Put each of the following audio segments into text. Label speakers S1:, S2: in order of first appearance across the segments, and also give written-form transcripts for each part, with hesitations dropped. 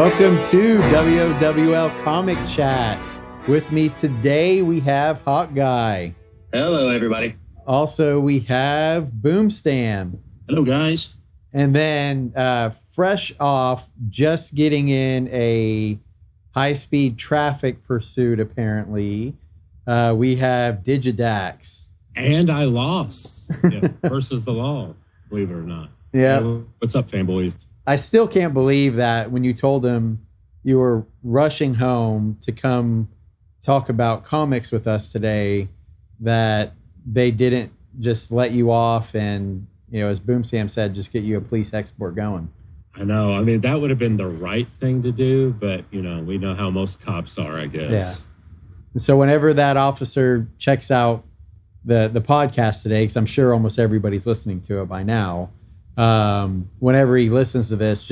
S1: Welcome to WROL Comic Chat. With me today, we have Hawk Guy.
S2: Hello, everybody.
S1: Also, we have Boomstam.
S3: Hello, guys.
S1: And then, fresh off, just getting in a high-speed traffic pursuit, apparently, we have Digidax.
S3: And I lost versus the law, believe it or not.
S1: Yeah.
S3: What's up, fanboys?
S1: I still can't believe that when you told them you were rushing home to come talk about comics with us today, that they didn't just let you off and, you know, as Boomstam said, just get you a police export going.
S3: I know. I mean, that would have been the right thing to do, but, you know, we know how most cops are, I guess.
S1: Yeah. And so whenever that officer checks out the podcast today, because I'm sure almost everybody's listening to it by now, whenever he listens to this,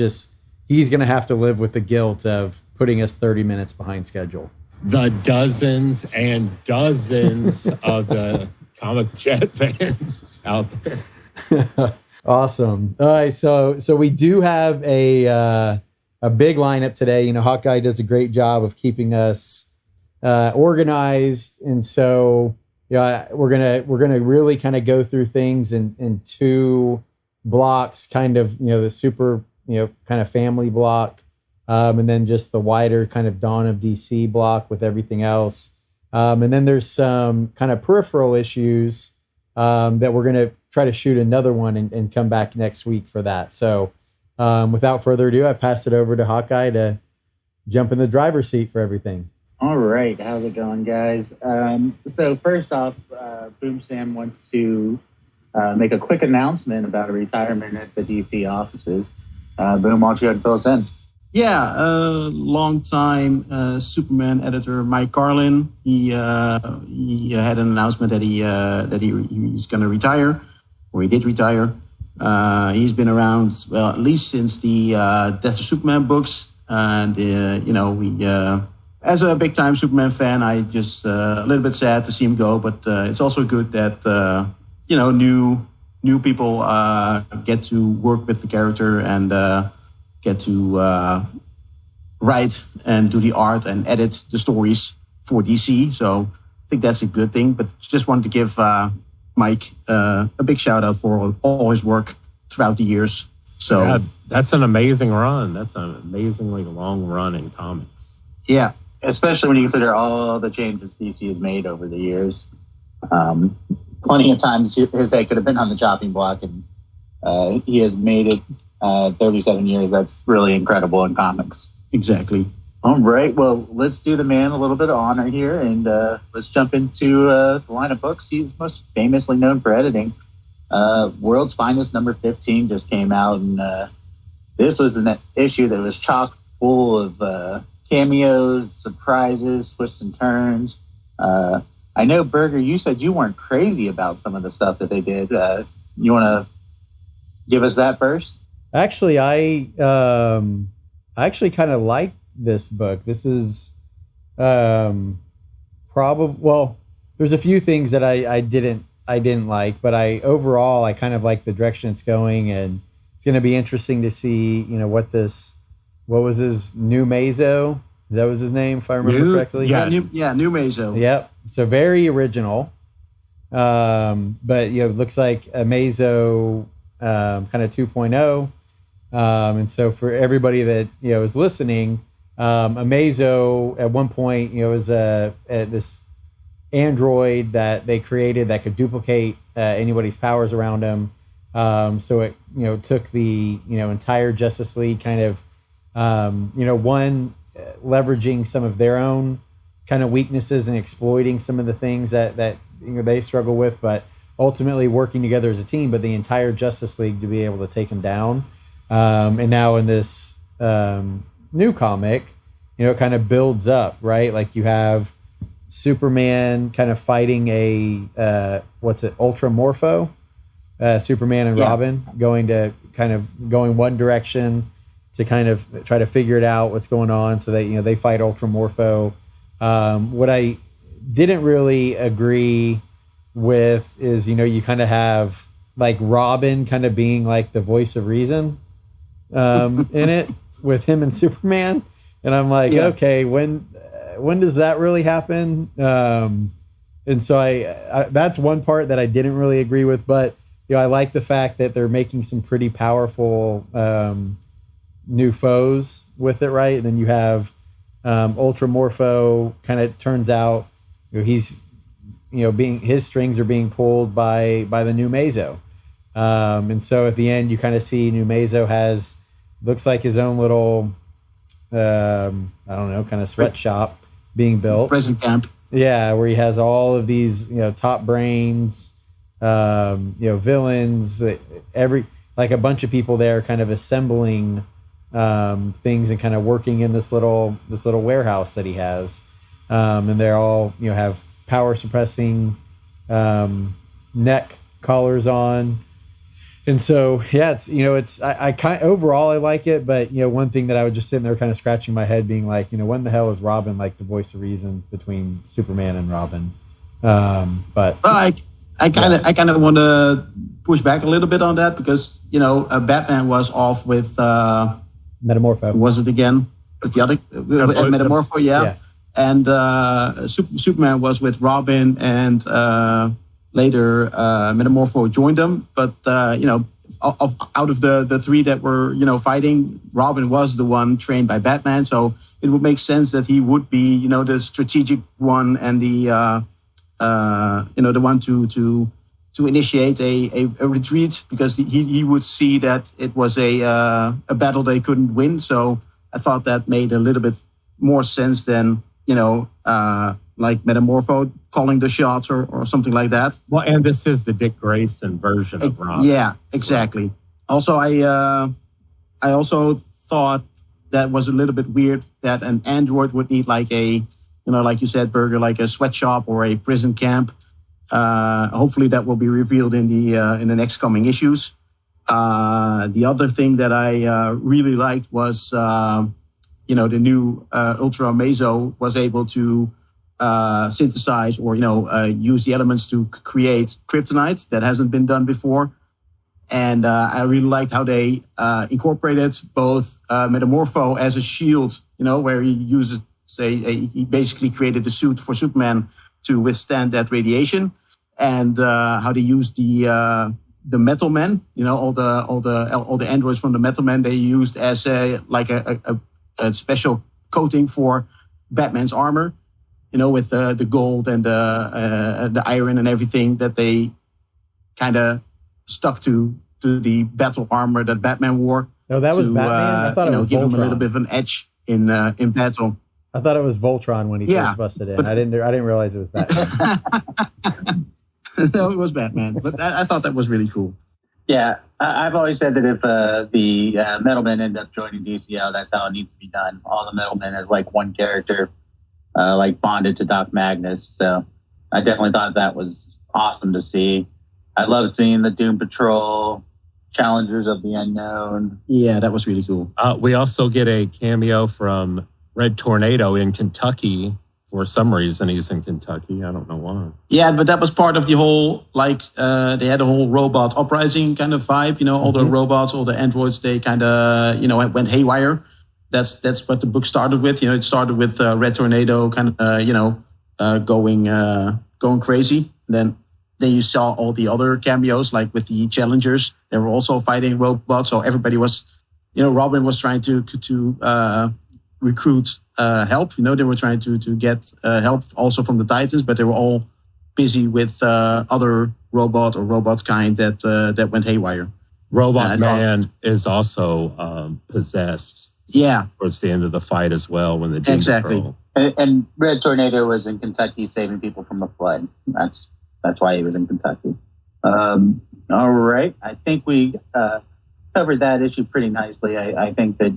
S1: he's going to have to live with the guilt of putting us 30 minutes behind schedule.
S3: The dozens and dozens of the Comic Chat fans out there.
S1: Awesome. All right, so we do have a big lineup today. You know, Hawkeye does a great job of keeping us organized, and so yeah, we're gonna really kind of go through things in two blocks, kind of, you know, the super, you know, kind of family block, and then just the wider kind of Dawn of DC block with everything else. And then there's some kind of peripheral issues that we're going to try to shoot another one and come back next week for that. So without further ado, I pass it over to Hawkeye to jump in the driver's seat for everything.
S2: All right. How's it going, guys? So first off, Boomstam wants to make a quick announcement about a retirement at the DC offices. Boom, why don't you go and fill us in?
S4: Yeah, long-time Superman editor Mike Carlin. He had an announcement that he's going to retire, or he did retire. He's been around, well, at least since the Death of Superman books, and you know, we as a big-time Superman fan, I just a little bit sad to see him go, but it's also good that you know, new people get to work with the character and get to write and do the art and edit the stories for DC. So I think that's a good thing. But just wanted to give Mike a big shout out for all his work throughout the years. So
S3: yeah, that's an amazing run. That's an amazingly long run in comics.
S4: Yeah.
S2: Especially when you consider all the changes DC has made over the years. Plenty of times his head could have been on the chopping block, and he has made it 37 years. That's really incredible in comics.
S4: Exactly.
S2: All right. Well, let's do the man a little bit of honor here, and let's jump into the line of books he's most famously known for editing. World's Finest number 15 just came out, and this was an issue that was chock full of cameos, surprises, twists and turns. I know, Berger, you said you weren't crazy about some of the stuff that they did. You want to give us that first?
S1: Actually, I actually kind of like this book. This is probably, well, there's a few things that I didn't like, but overall I kind of like the direction it's going, and it's going to be interesting to see, you know, what was his New Mazo? That was his name, if I remember correctly.
S4: Yeah, New Mazo.
S1: Yep. So very original. But you know, it looks like a Mazo kind of 2.0. And so for everybody that, you know, is listening, a Mazo at one point, you know, was this android that they created that could duplicate anybody's powers around him. So it, you know, took the, you know, entire Justice League kind of, you know, leveraging some of their own kind of weaknesses and exploiting some of the things that you know, they struggle with, but ultimately working together as a team, but the entire Justice League to be able to take him down. And now in this new comic, you know, it kind of builds up, right? Like you have Superman kind of fighting a Ultramorpho, Superman and Robin going one direction to kind of try to figure it out what's going on, so that, you know, they fight Ultramorpho. What I didn't really agree with is, you know, you kind of have like Robin kind of being like the voice of reason in it. with him and Superman, and I'm like,
S4: Yeah.
S1: okay, when does that really happen? And so I that's one part that I didn't really agree with, but I like the fact that they're making some pretty powerful new foes with it, right? And then you have Ultra Morpho. Kind of turns out he's being his strings are being pulled by the new Mazo, and so at the end you kind of see new Mazo looks like his own little I don't know, kind of sweatshop being built.
S4: Prison camp.
S1: Yeah, where he has all of these, top brains, villains, like a bunch of people there, kind of assembling things and kind of working in this little warehouse that he has, and they're all have power suppressing neck collars on. And so, yeah, I kind overall I like it, but one thing that I was just sitting there kind of scratching my head, being like, when the hell is Robin like the voice of reason between Superman and Robin? But
S4: well, I kind of want to push back a little bit on that because Batman was off with
S1: Metamorpho.
S4: Who was it again? With the other Metamorpho, yeah. And Superman was with Robin and. Later, Metamorpho joined them, but out of the three that were fighting, Robin was the one trained by Batman, so it would make sense that he would be the strategic one and the the one to initiate a retreat, because he would see that it was a battle they couldn't win. So I thought that made a little bit more sense than like Metamorpho calling the shots or something like that.
S3: Well, and this is the Dick Grayson version of Robin.
S4: Yeah, exactly. Also, I also thought that was a little bit weird that an android would need like a, like you said, Berger, like a sweatshop or a prison camp. Hopefully that will be revealed in the next coming issues. The other thing that I really liked was, the new Ultra Mazo was able to synthesize or use the elements to create kryptonite that hasn't been done before, and I really liked how they incorporated both Metamorpho as a shield, where he uses he basically created the suit for Superman to withstand that radiation, and how they use the Metal Men, all the androids from the Metal Men they used as a special coating for Batman's armor. With the gold and the iron and everything that they kind of stuck to the battle armor that Batman wore.
S1: No, that was Batman. I thought it was
S4: give
S1: Voltron.
S4: him a little bit of an edge in battle.
S1: I thought it was Voltron when he first busted in. I didn't realize it was Batman.
S4: No, it was Batman, but I thought that was really cool.
S2: Yeah, I've always said that if the Metal Men end up joining DCL, that's how it needs to be done. All the Metal Men as like one character. Like bonded to Doc Magnus. So I definitely thought that was awesome to see. I loved seeing the Doom Patrol, Challengers of the Unknown.
S4: Yeah, that was really cool.
S3: We also get a cameo from Red Tornado in Kentucky. For some reason, he's in Kentucky. I don't know why.
S4: Yeah, but that was part of the whole, they had a whole robot uprising kind of vibe. All the robots, all the androids, they kind of, went haywire. That's what the book started with. It started with Red Tornado kind of, going crazy. And then you saw all the other cameos, like with the Challengers. They were also fighting robots. So everybody was, Robin was trying to recruit help. They were trying to get help also from the Titans, but they were all busy with other robot kind that went haywire.
S3: Robot Man is also possessed.
S4: Yeah,
S3: towards the end of the fight as well, when the Doom
S4: exactly.
S2: And Red Tornado was in Kentucky saving people from the flood. That's why he was in Kentucky. All right, I think we covered that issue pretty nicely. I think that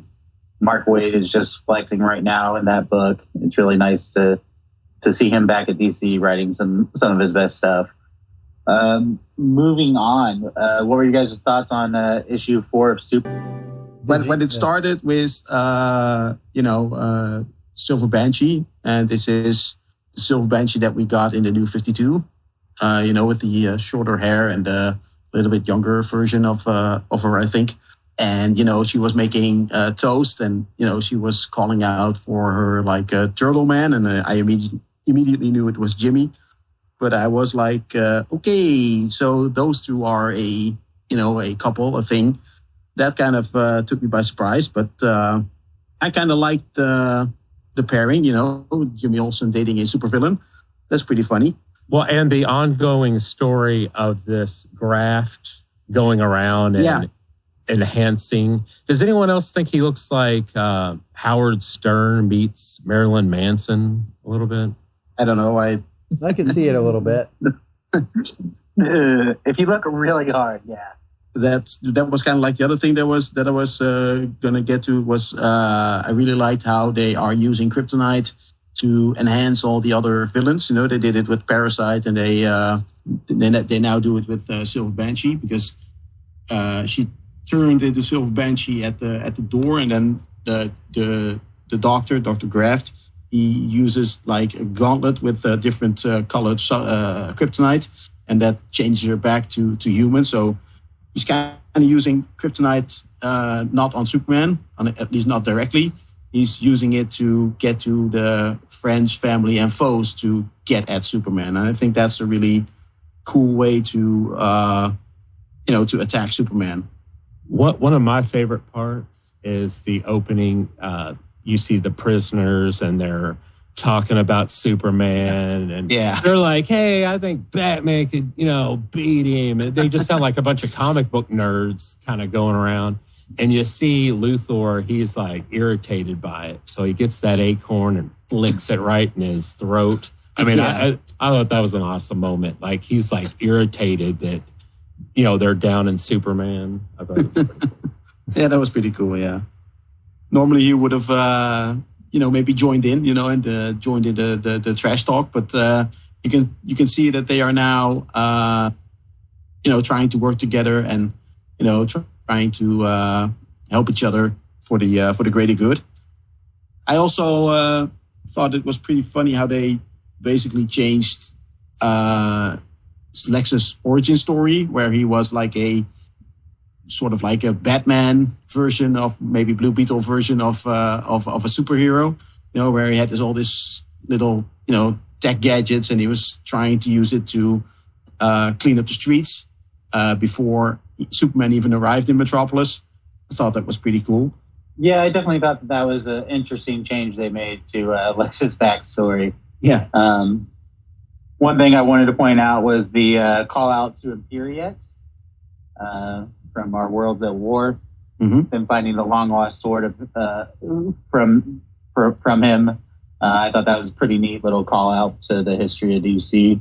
S2: Mark Waid is just flexing right now in that book. It's really nice to see him back at DC writing some of his best stuff. Moving on, what were you guys' thoughts on issue 4 of Super?
S4: When it started with, Silver Banshee, and this is the Silver Banshee that we got in the new 52, with the shorter hair and a little bit younger version of her, I think. and she was making toast, and she was calling out for her like turtle man, and I immediately knew it was Jimmy. But I was like, okay, so those two are a couple, a thing. That kind of took me by surprise, but I kind of liked the pairing. Jimmy Olsen dating a supervillain. That's pretty funny.
S3: Well, and the ongoing story of this graft going around and enhancing. Does anyone else think he looks like Howard Stern meets Marilyn Manson a little bit?
S4: I don't know. I
S1: can see it a little bit.
S2: If you look really hard, yeah.
S4: That was kind of like the other thing that I was gonna get to was I really liked how they are using kryptonite to enhance all the other villains. They did it with Parasite, and they now do it with Silver Banshee, because she turned into Silver Banshee at the door, and then the doctor, Dr. Graft, he uses like a gauntlet with different colored kryptonite, and that changes her back to human. So he's kind of using kryptonite not on Superman, at least not directly. He's using it to get to the friends, family, and foes to get at Superman. And I think that's a really cool way to to attack Superman.
S3: One of my favorite parts is the opening. You see the prisoners, and they're talking about Superman, and they're like, "Hey, I think Batman could, beat him." And they just sound like a bunch of comic book nerds kind of going around. And you see Luthor, he's like irritated by it. So he gets that acorn and flicks it right in his throat. I mean, I thought that was an awesome moment. Like, he's like irritated that, they're down in Superman. I thought it was pretty cool.
S4: Yeah, that was pretty cool, yeah. Normally he would have, maybe joined in, and joined in the trash talk. But you can see that they are now, trying to work together and, trying to help each other for the greater good. I also thought it was pretty funny how they basically changed Lex's origin story, where he was like a sort of like a Batman version of, maybe Blue Beetle version of a superhero, where he had all this little tech gadgets, and he was trying to use it to clean up the streets before Superman even arrived in Metropolis. I thought that was pretty cool.
S2: Yeah, I definitely thought that was an interesting change they made to Lex's backstory.
S4: Yeah.
S2: One thing I wanted to point out was the call out to Imperiex from our Worlds at War.
S4: Mm-hmm.
S2: Them finding the long lost sword from him. I thought that was a pretty neat little call out to the history of DC.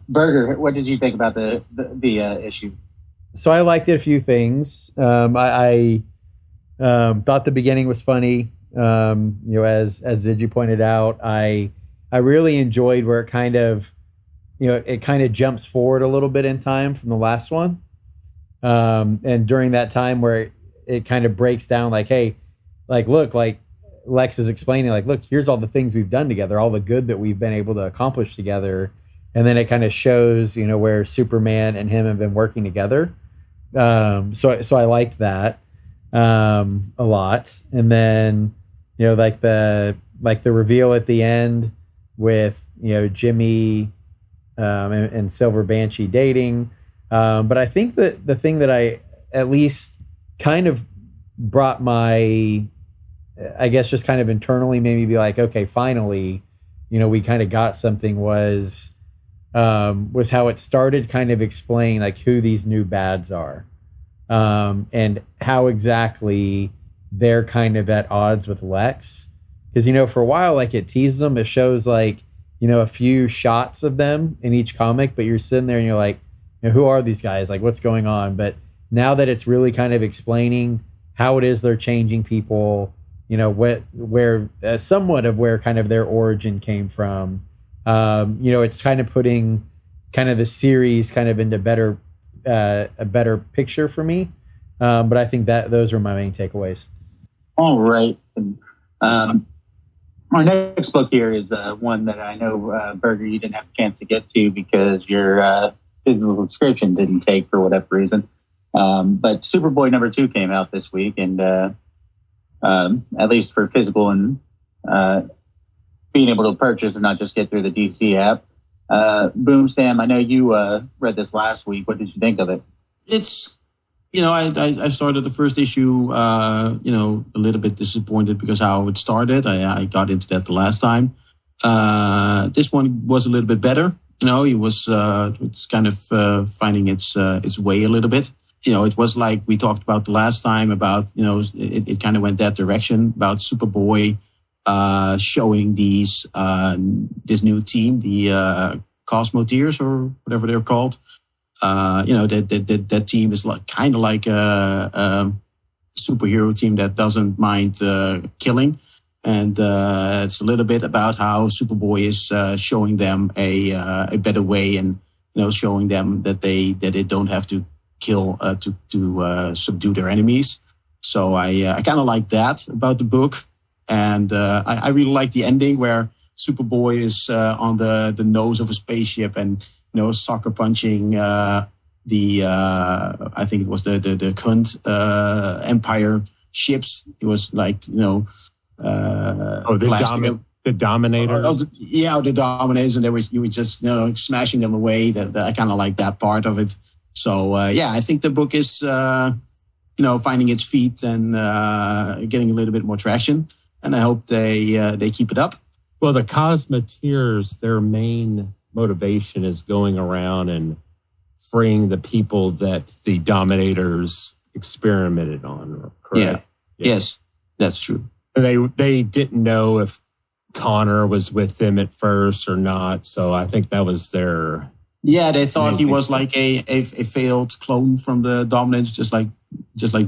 S2: Berger, what did you think about the issue?
S1: So I liked it a few things. I thought the beginning was funny. As Digi pointed out, I really enjoyed where it kind of jumps forward a little bit in time from the last one. And during that time where it kind of breaks down, like, hey, like, look, like Lex is explaining, like, look, here's all the things we've done together, all the good that we've been able to accomplish together. And then it kind of shows, where Superman and him have been working together. So I liked that a lot. And then, like the reveal at the end with, Jimmy and Silver Banshee dating. But I think that the thing that I at least kind of brought my, I guess, just kind of internally made me be like, okay, finally, we kind of got something, was how it started kind of explain like who these new bads are, and how exactly they're kind of at odds with Lex. Because, for a while, like, it teases them, it shows like, a few shots of them in each comic, but you're sitting there and you're like, who are these guys? Like, what's going on? But now that it's really kind of explaining how it is they're changing people, where somewhat of where kind of their origin came from, it's kind of putting kind of the series kind of into a better picture for me. But I think that those are my main takeaways.
S2: All right. Our next book here is one that I know, Berger, you didn't have a chance to get to because your physical subscription didn't take for whatever reason. But Superboy #2 came out this week, and at least for physical and being able to purchase and not just get through the DC app. Boom, Sam, I know you read this last week. What did you think of it?
S4: It's, I started the first issue, a little bit disappointed because how it started. I got into that the last time. This one was a little bit better. It was it's kind of finding its way a little bit. It was like we talked about the last time about, it kind of went that direction about Superboy showing this new team, the Cosmoteers or whatever they're called. That team is kind of like a superhero team that doesn't mind killing. And it's a little bit about how Superboy is showing them a better way, and showing them that they don't have to kill to subdue their enemies. So I kind of like that about the book, and I really like the ending where Superboy is on the nose of a spaceship and sucker punching I think it was the Kunt Empire ships. It was like the
S3: Dominator.
S4: The Dominators, and you were just smashing them away. That I kind of like that part of it. So I think the book is finding its feet and getting a little bit more traction, and I hope they keep it up.
S3: Well, the Cosmoteers, their main motivation is going around and freeing the people that the Dominators experimented on. Correct?
S4: Yeah. Yes, that's true.
S3: They didn't know if Connor was with them at first or not, so I think that was their.
S4: Yeah, they thought he was like a failed clone from the Dominators, just like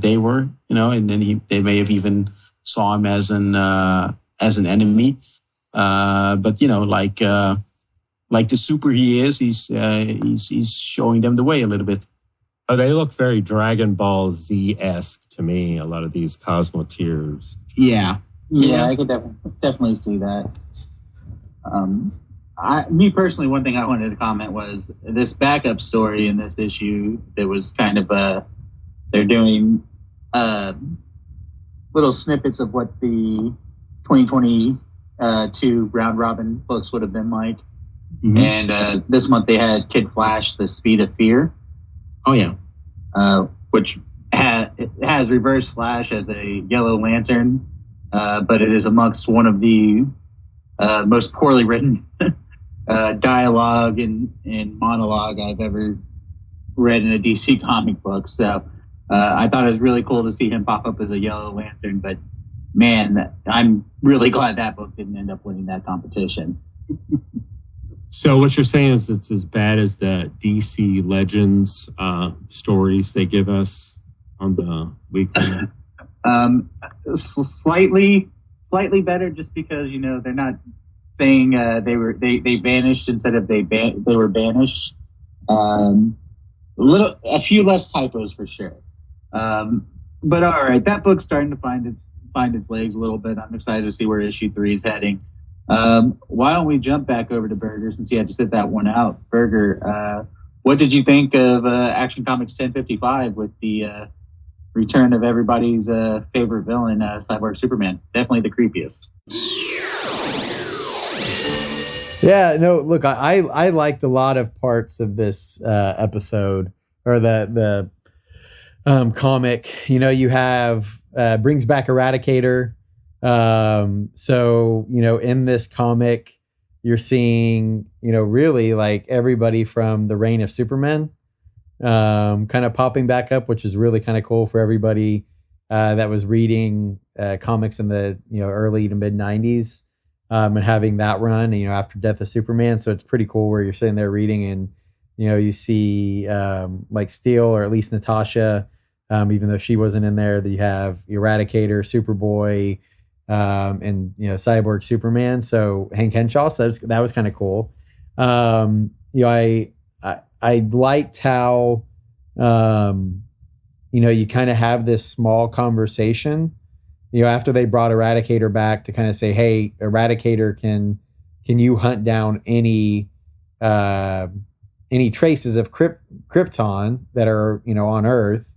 S4: they were, and then they may have even saw him as an enemy. But like the super he is, he's showing them the way a little bit.
S3: Oh, they look very Dragon Ball Z-esque to me, a lot of these Cosmoteers.
S2: Yeah, I could definitely see that. Me personally, one thing I wanted to comment was this backup story in this issue that was kind of they're doing little snippets of what the 2022 round robin books would have been like. Mm-hmm. And this month they had Kid Flash, The Speed of Fear.
S4: Oh, yeah.
S2: Which has Reverse Flash as a Yellow Lantern, but it is amongst one of the most poorly written dialogue and monologue I've ever read in a DC comic book. So I thought it was really cool to see him pop up as a Yellow Lantern, but man, I'm really glad that book didn't end up winning that competition.
S3: So what you're saying is it's as bad as the DC Legends stories they give us on the weekly?
S2: Slightly better, just because they're not saying they vanished instead of they were banished. A few less typos for sure. But all right, that book's starting to find its legs a little bit. I'm excited to see where issue 3 is heading. Why don't we jump back over to Berger, since you had to sit that one out? Berger, what did you think of Action Comics 1055 with the return of everybody's favorite villain, Cyborg Superman? Definitely the creepiest.
S1: Yeah, no, look, I liked a lot of parts of this episode, or the comic. You have brings back Eradicator. So in this comic you're seeing really like everybody from the reign of Superman kind of popping back up, which is really kind of cool for everybody that was reading comics in the early to mid 90s and having that run after Death of Superman. So it's pretty cool where you're sitting there reading and you see like Steel, or at least Natasha, even though she wasn't in there, that you have Eradicator, Superboy, and Cyborg Superman, so Hank Henshaw. So that was kind of cool. I liked how you kind of have this small conversation after they brought Eradicator back to kind of say, hey, Eradicator, can you hunt down any traces of Krypton that are on Earth?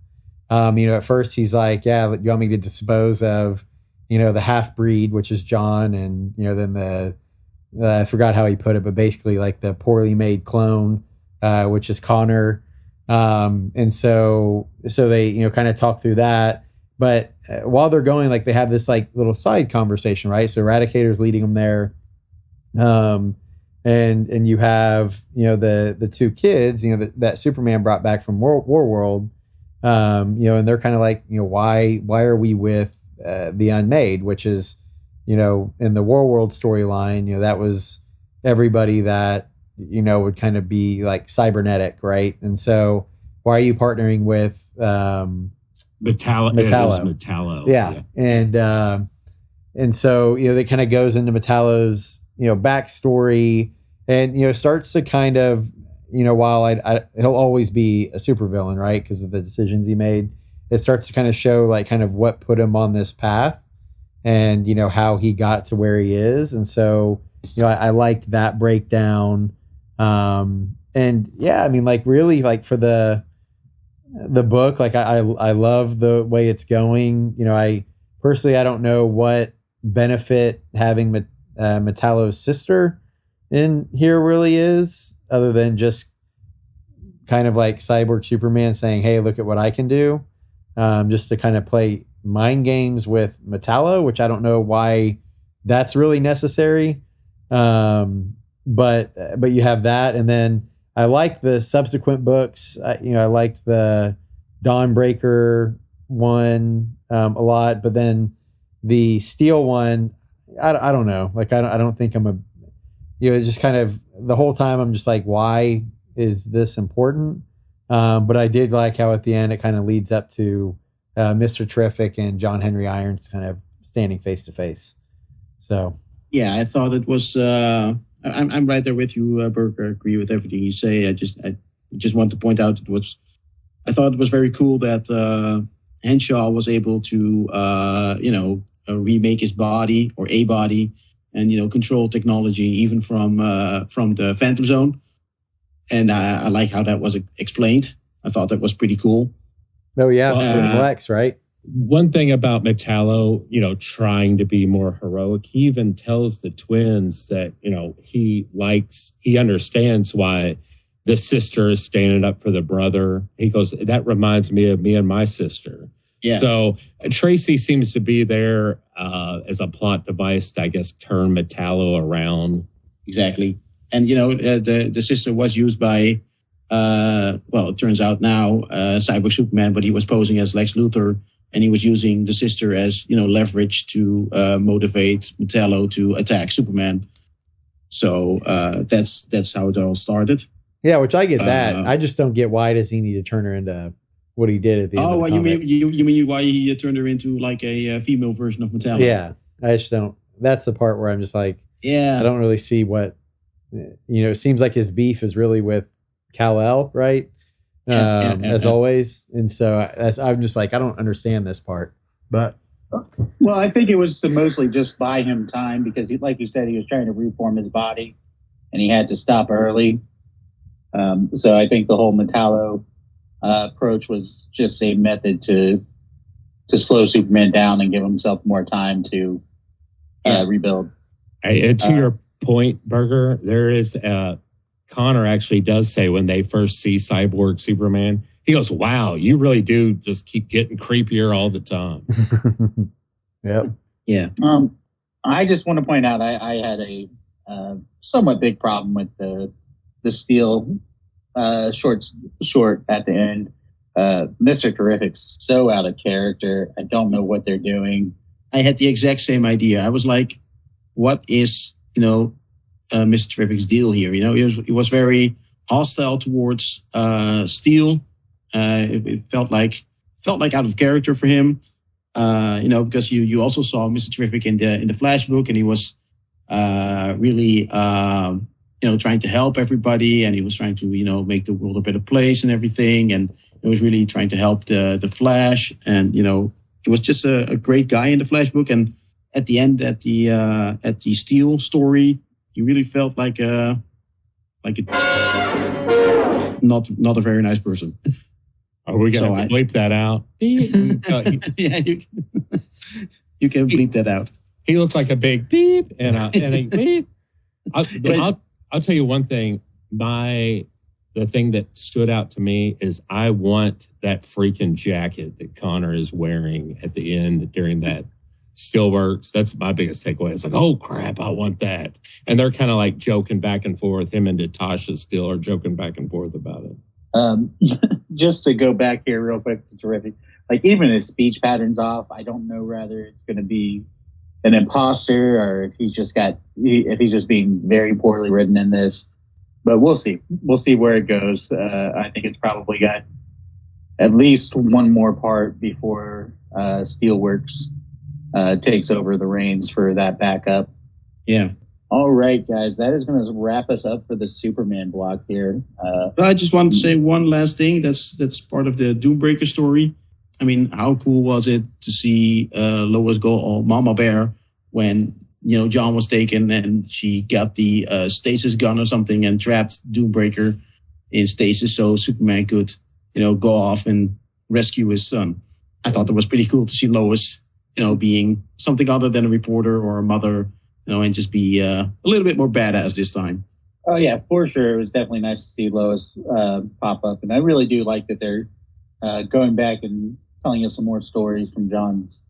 S1: At first he's like, yeah, you want me to dispose of, the half breed, which is John, and then the I forgot how he put it, but basically like the poorly made clone, which is Connor. And so they, kind of talk through that. But while they're going, like they have this like little side conversation, right? So Eradicator's leading them there. And you have, the two kids, that Superman brought back from War, and they're kind of like, why are we with the Unmade, which is, in the War storyline, that was everybody that, would kind of be like cybernetic, right? And so why are you partnering with
S3: Metallo?
S1: Yeah. And so, that kind of goes into Metallo's, backstory, and, starts to kind of, while he'll always be a supervillain, right? Because of the decisions he made, it starts to kind of show like kind of what put him on this path, and, how he got to where he is. And so, I liked that breakdown. And yeah, I mean, like really like for the book, like I love the way it's going. I personally, I don't know what benefit having Metallo's sister in here really is, other than just kind of like Cyborg Superman saying, hey, look at what I can do, just to kind of play mind games with Metallo, which I don't know why that's really necessary. But you have that, and then I like the subsequent books. I liked the Dawnbreaker one a lot, but then the Steel one, I don't know. Like I don't think I'm a, just kind of the whole time I'm just like, why is this important? But I did like how at the end it kind of leads up to Mr. Terrific and John Henry Irons kind of standing face to face. So
S4: yeah, I thought it was. I'm right there with you, Burke. I agree with everything you say. I just want to point out I thought it was very cool that Henshaw was able to remake his body or a body, and control technology even from the Phantom Zone. And I like how that was explained. I thought that was pretty cool.
S1: Oh yeah, Lex, right?
S3: One thing about Metallo, trying to be more heroic, he even tells the twins that, he understands why the sister is standing up for the brother. He goes, that reminds me of me and my sister. Yeah. So Tracy seems to be there as a plot device to, I guess, turn Metallo around.
S4: Exactly. And, the sister was used by, it turns out now, Cyborg Superman, but he was posing as Lex Luthor. And he was using the sister as, leverage to motivate Metallo to attack Superman. So that's how it all started.
S1: Yeah, which I get that. I just don't get why does he need to turn her into what he did at the end of the comic.
S4: You mean why he turned her into like a female version of Metallo?
S1: Yeah, I just don't. That's the part where I'm just like,
S4: yeah,
S1: I don't really see what, it seems like his beef is really with Kal-El, right? As always. And so I'm just like, I don't understand this part. But
S2: well, I think it was to mostly just buy him time because, like you said, he was trying to reform his body and he had to stop early. So I think the whole Metallo approach was just a method to slow Superman down and give himself more time to rebuild.
S3: To your point, Berger, there is Connor actually does say when they first see Cyborg Superman, he goes, wow, you really do just keep getting creepier all the time.
S1: Yep.
S4: Yeah.
S2: I just want to point out I had a somewhat big problem with the Steel short at the end. Mr. Terrific's so out of character. I don't know what they're doing.
S4: I had the exact same idea. I was like, what is, Mr. Terrific's deal here? He was very hostile towards Steel. It felt like out of character for him. Because you also saw Mr. Terrific in the Flash book, and he was really trying to help everybody, and he was trying to make the world a better place and everything, and he was really trying to help the Flash, and he was just a great guy in the Flash book. And at the end, at the Steel story, he really felt like not a very nice person.
S3: Are we going to bleep that out?
S4: Yeah, you can bleep that out.
S3: He looked like a big beep and a beep. I'll tell you one thing. The thing that stood out to me is I want that freaking jacket that Connor is wearing at the end during that Steelworks. That's my biggest takeaway. It's like, oh crap, I want that. And they're kind of like joking back and forth. Him and Natasha still are joking back and forth about it.
S2: Just to go back here real quick to Terrific, like even his speech pattern's off. I don't know whether it's going to be an imposter or if he's just being very poorly written in this. But we'll see. We'll see where it goes. I think it's probably got at least one more part before Steelworks takes over the reins for that backup.
S4: Yeah.
S2: All right, guys. That is going to wrap us up for the Superman block here.
S4: I just wanted to say one last thing. That's part of the Doombreaker story. I mean, how cool was it to see Lois go all Mama Bear when John was taken and she got the stasis gun or something and trapped Doombreaker in stasis so Superman could, go off and rescue his son. I thought that was pretty cool to see Lois, being something other than a reporter or a mother, and just be a little bit more badass this time.
S2: Oh, yeah, for sure. It was definitely nice to see Lois pop up. And I really do like that they're going back and telling us some more stories from John's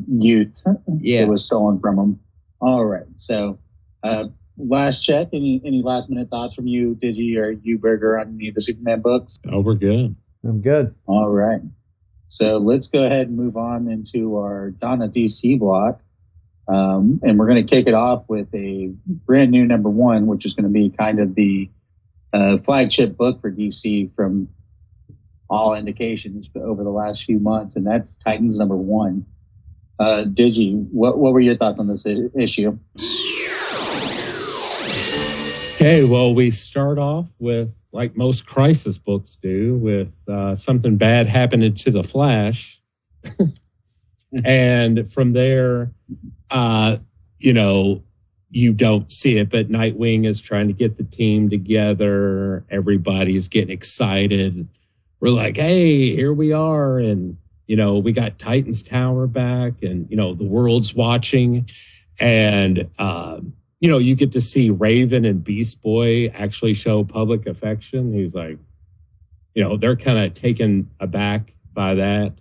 S2: youth that was stolen from him. All right. So last check. Any last minute thoughts from you, Digi or you, Burger, on any of the Superman books?
S3: Oh, we're good.
S1: I'm good.
S2: All right. So let's go ahead and move on into our Donna DC block. And we're going to kick it off with a brand new number one, which is going to be kind of the flagship book for DC from all indications over the last few months. And that's Titans number one. Digi, what were your thoughts on this issue?
S3: Okay, well, we start off with, like most crisis books do, with something bad happening to the Flash. And from there, you don't see it, but Nightwing is trying to get the team together. Everybody's getting excited. We're like, hey, here we are. And, we got Titan's Tower back and, the world's watching. And, you get to see Raven and Beast Boy actually show public affection. He's like, they're kind of taken aback by that.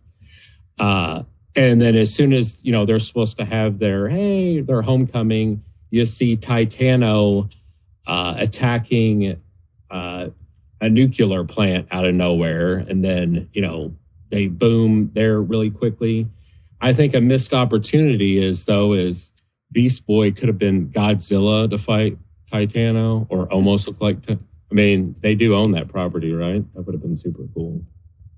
S3: And then as soon as, they're supposed to have their homecoming, you see Titano attacking a nuclear plant out of nowhere. And then, they boom there really quickly. I think a missed opportunity is Beast Boy could have been Godzilla to fight Titano, or almost look like, they do own that property, right? That would have been super cool.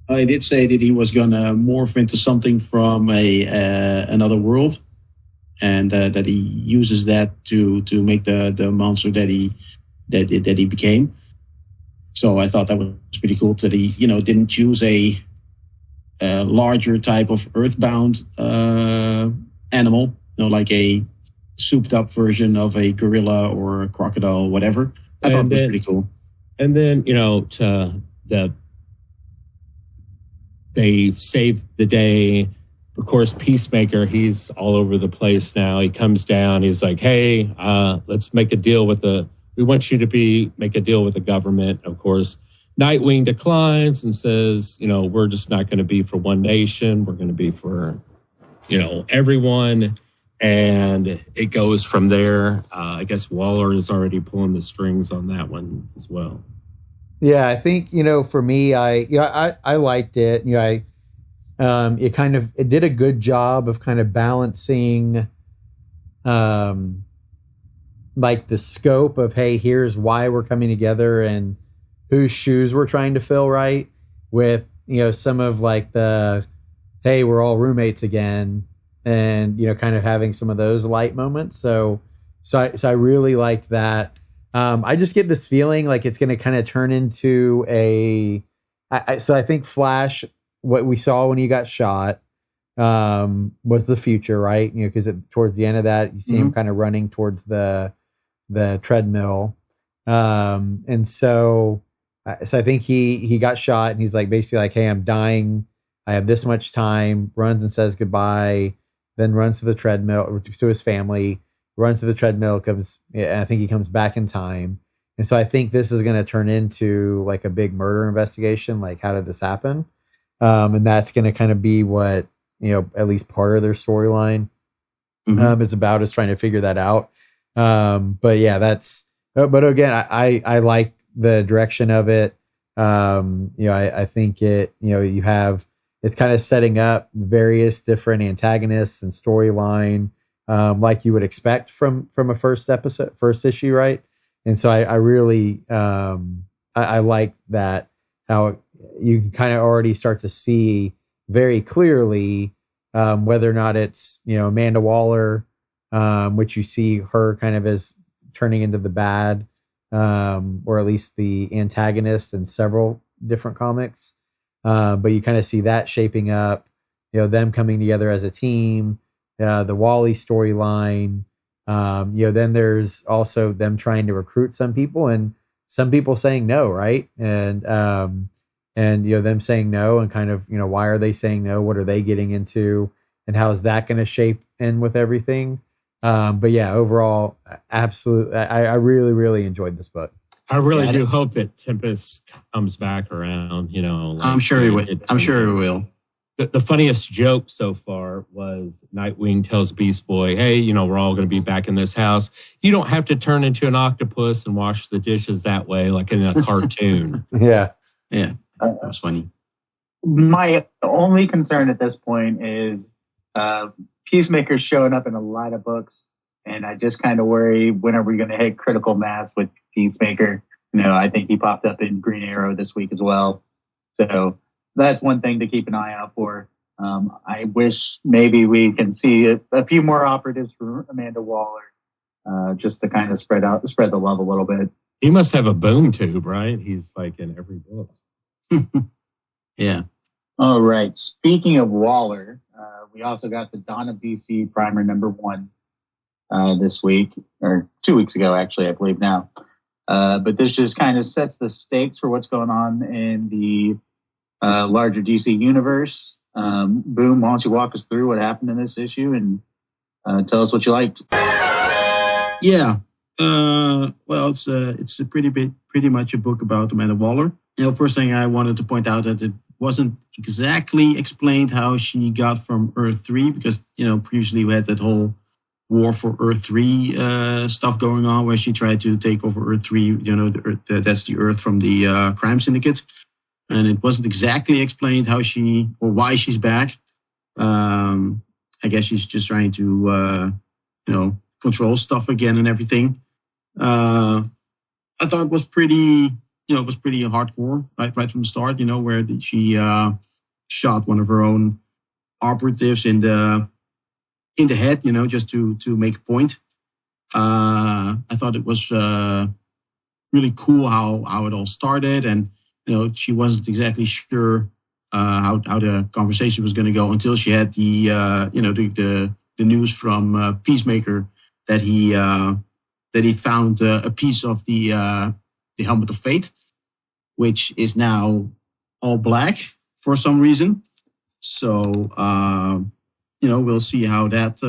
S4: I did say that he was going to morph into something from another world, and that he uses that to make the monster that he became. So I thought that was pretty cool that he didn't choose a larger type of earthbound animal, like a souped up version of a gorilla or a crocodile or whatever. I thought it was pretty cool.
S3: And then they save the day. Of course, Peacemaker, he's all over the place now. He comes down. He's like, hey, let's make a deal we want you to make a deal with the government. Of course, Nightwing declines and says, we're just not going to be for one nation. We're going to be for, everyone. And it goes from there. I guess Waller is already pulling the strings on that one as well.
S1: Yeah, I think, for me, I liked it. It did a good job of kind of balancing like the scope of, hey, here's why we're coming together and whose shoes we're trying to fill, right? With, some of like the, hey, we're all roommates again, and, kind of having some of those light moments. So I really liked that. I just get this feeling like it's going to kind of turn into so I think Flash, what we saw when he got shot, was the future, right? Because towards the end of that, you see him kind of running towards the treadmill. And so So I think he got shot, and he's like basically like, "Hey, I'm dying. I have this much time." Runs and says goodbye, then runs to the treadmill to his family. Runs to the treadmill, comes. I think he comes back in time, and so I think this is going to turn into like a big murder investigation. Like, how did this happen? And that's going to kind of be what, at least part of their storyline is about, is trying to figure that out. But yeah, but again, I like the direction of it. I think it's kind of setting up various different antagonists and storyline, like you would expect from a first issue, right? And so I really I like that, how you can kind of already start to see very clearly whether or not it's Amanda Waller, which you see her kind of as turning into the bad, or at least the antagonist in several different comics. But you kind of see that shaping up, them coming together as a team, the Wally storyline. Then there's also them trying to recruit some people, and some people saying no, right? And them saying no, and kind of, why are they saying no? What are they getting into? And how is that going to shape in with everything? But yeah, overall, absolutely, I really, really enjoyed this book.
S3: I really do hope that Tempest comes back around.
S4: I'm sure he will. I'm sure he will.
S3: The funniest joke so far was Nightwing tells Beast Boy, "Hey, we're all going to be back in this house. You don't have to turn into an octopus and wash the dishes that way, like in a cartoon."
S1: Yeah.
S4: That was funny.
S2: My only concern at this point is Peacemaker's showing up in a lot of books, and I just kind of worry, when are we going to hit critical mass with Peacemaker? I think he popped up in Green Arrow this week as well. So that's one thing to keep an eye out for. I wish maybe we can see a few more operatives for Amanda Waller, just to kind of spread the love a little bit.
S3: He must have a boom tube, right? He's like in every book.
S4: Yeah.
S2: All right. Speaking of Waller, we also got the Dawn of DC Primer #1 this week, or 2 weeks ago, actually, I believe now. But this just kind of sets the stakes for what's going on in the larger DC universe. Boom, why don't you walk us through what happened in this issue and tell us what you liked?
S4: Yeah. Well, it's a pretty much a book about Amanda Waller. First thing I wanted to point out that it wasn't exactly explained how she got from Earth 3, because previously we had that whole War for Earth 3 stuff going on, where she tried to take over Earth 3. That's the Earth from the crime syndicate, and it wasn't exactly explained how or why she's back. I guess she's just trying to control stuff again and everything. I thought it was pretty hardcore right from the start. Where she shot one of her own operatives in the head. Just to make a point. I thought it was really cool how it all started, and she wasn't exactly sure how the conversation was going to go until she had the news from Peacemaker that he found a piece of the Helmet of Fate, which is now all black for some reason. So we'll see how that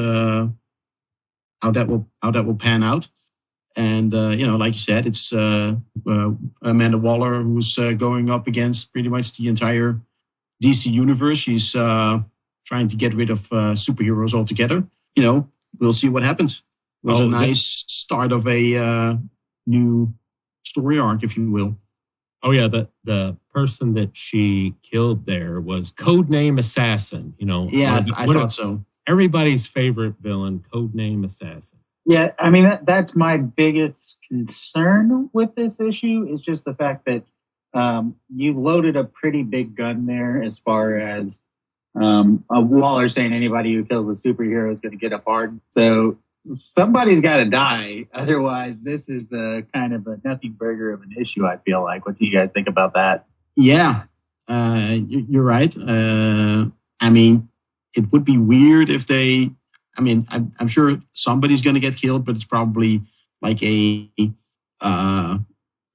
S4: will pan out. And like you said, it's Amanda Waller who's going up against pretty much the entire DC universe. She's trying to get rid of superheroes altogether. We'll see what happens. It was a nice start of a new story arc, if you will.
S3: Oh yeah, the person that she killed there was Codename Assassin.
S4: Yeah, I thought so.
S2: Everybody's
S3: favorite villain, Codename Assassin.
S2: Yeah, I mean that's my biggest concern with this issue, is just the fact that you loaded a pretty big gun there, as far as a Waller saying anybody who kills a superhero is going to get a pardon. So somebody's got to die. Otherwise, this is kind of a nothing burger of an issue, I feel like. What do you guys think about that?
S4: Yeah, you're right. I mean, it would be weird if they... I mean, I'm sure somebody's going to get killed, but it's probably like a... well,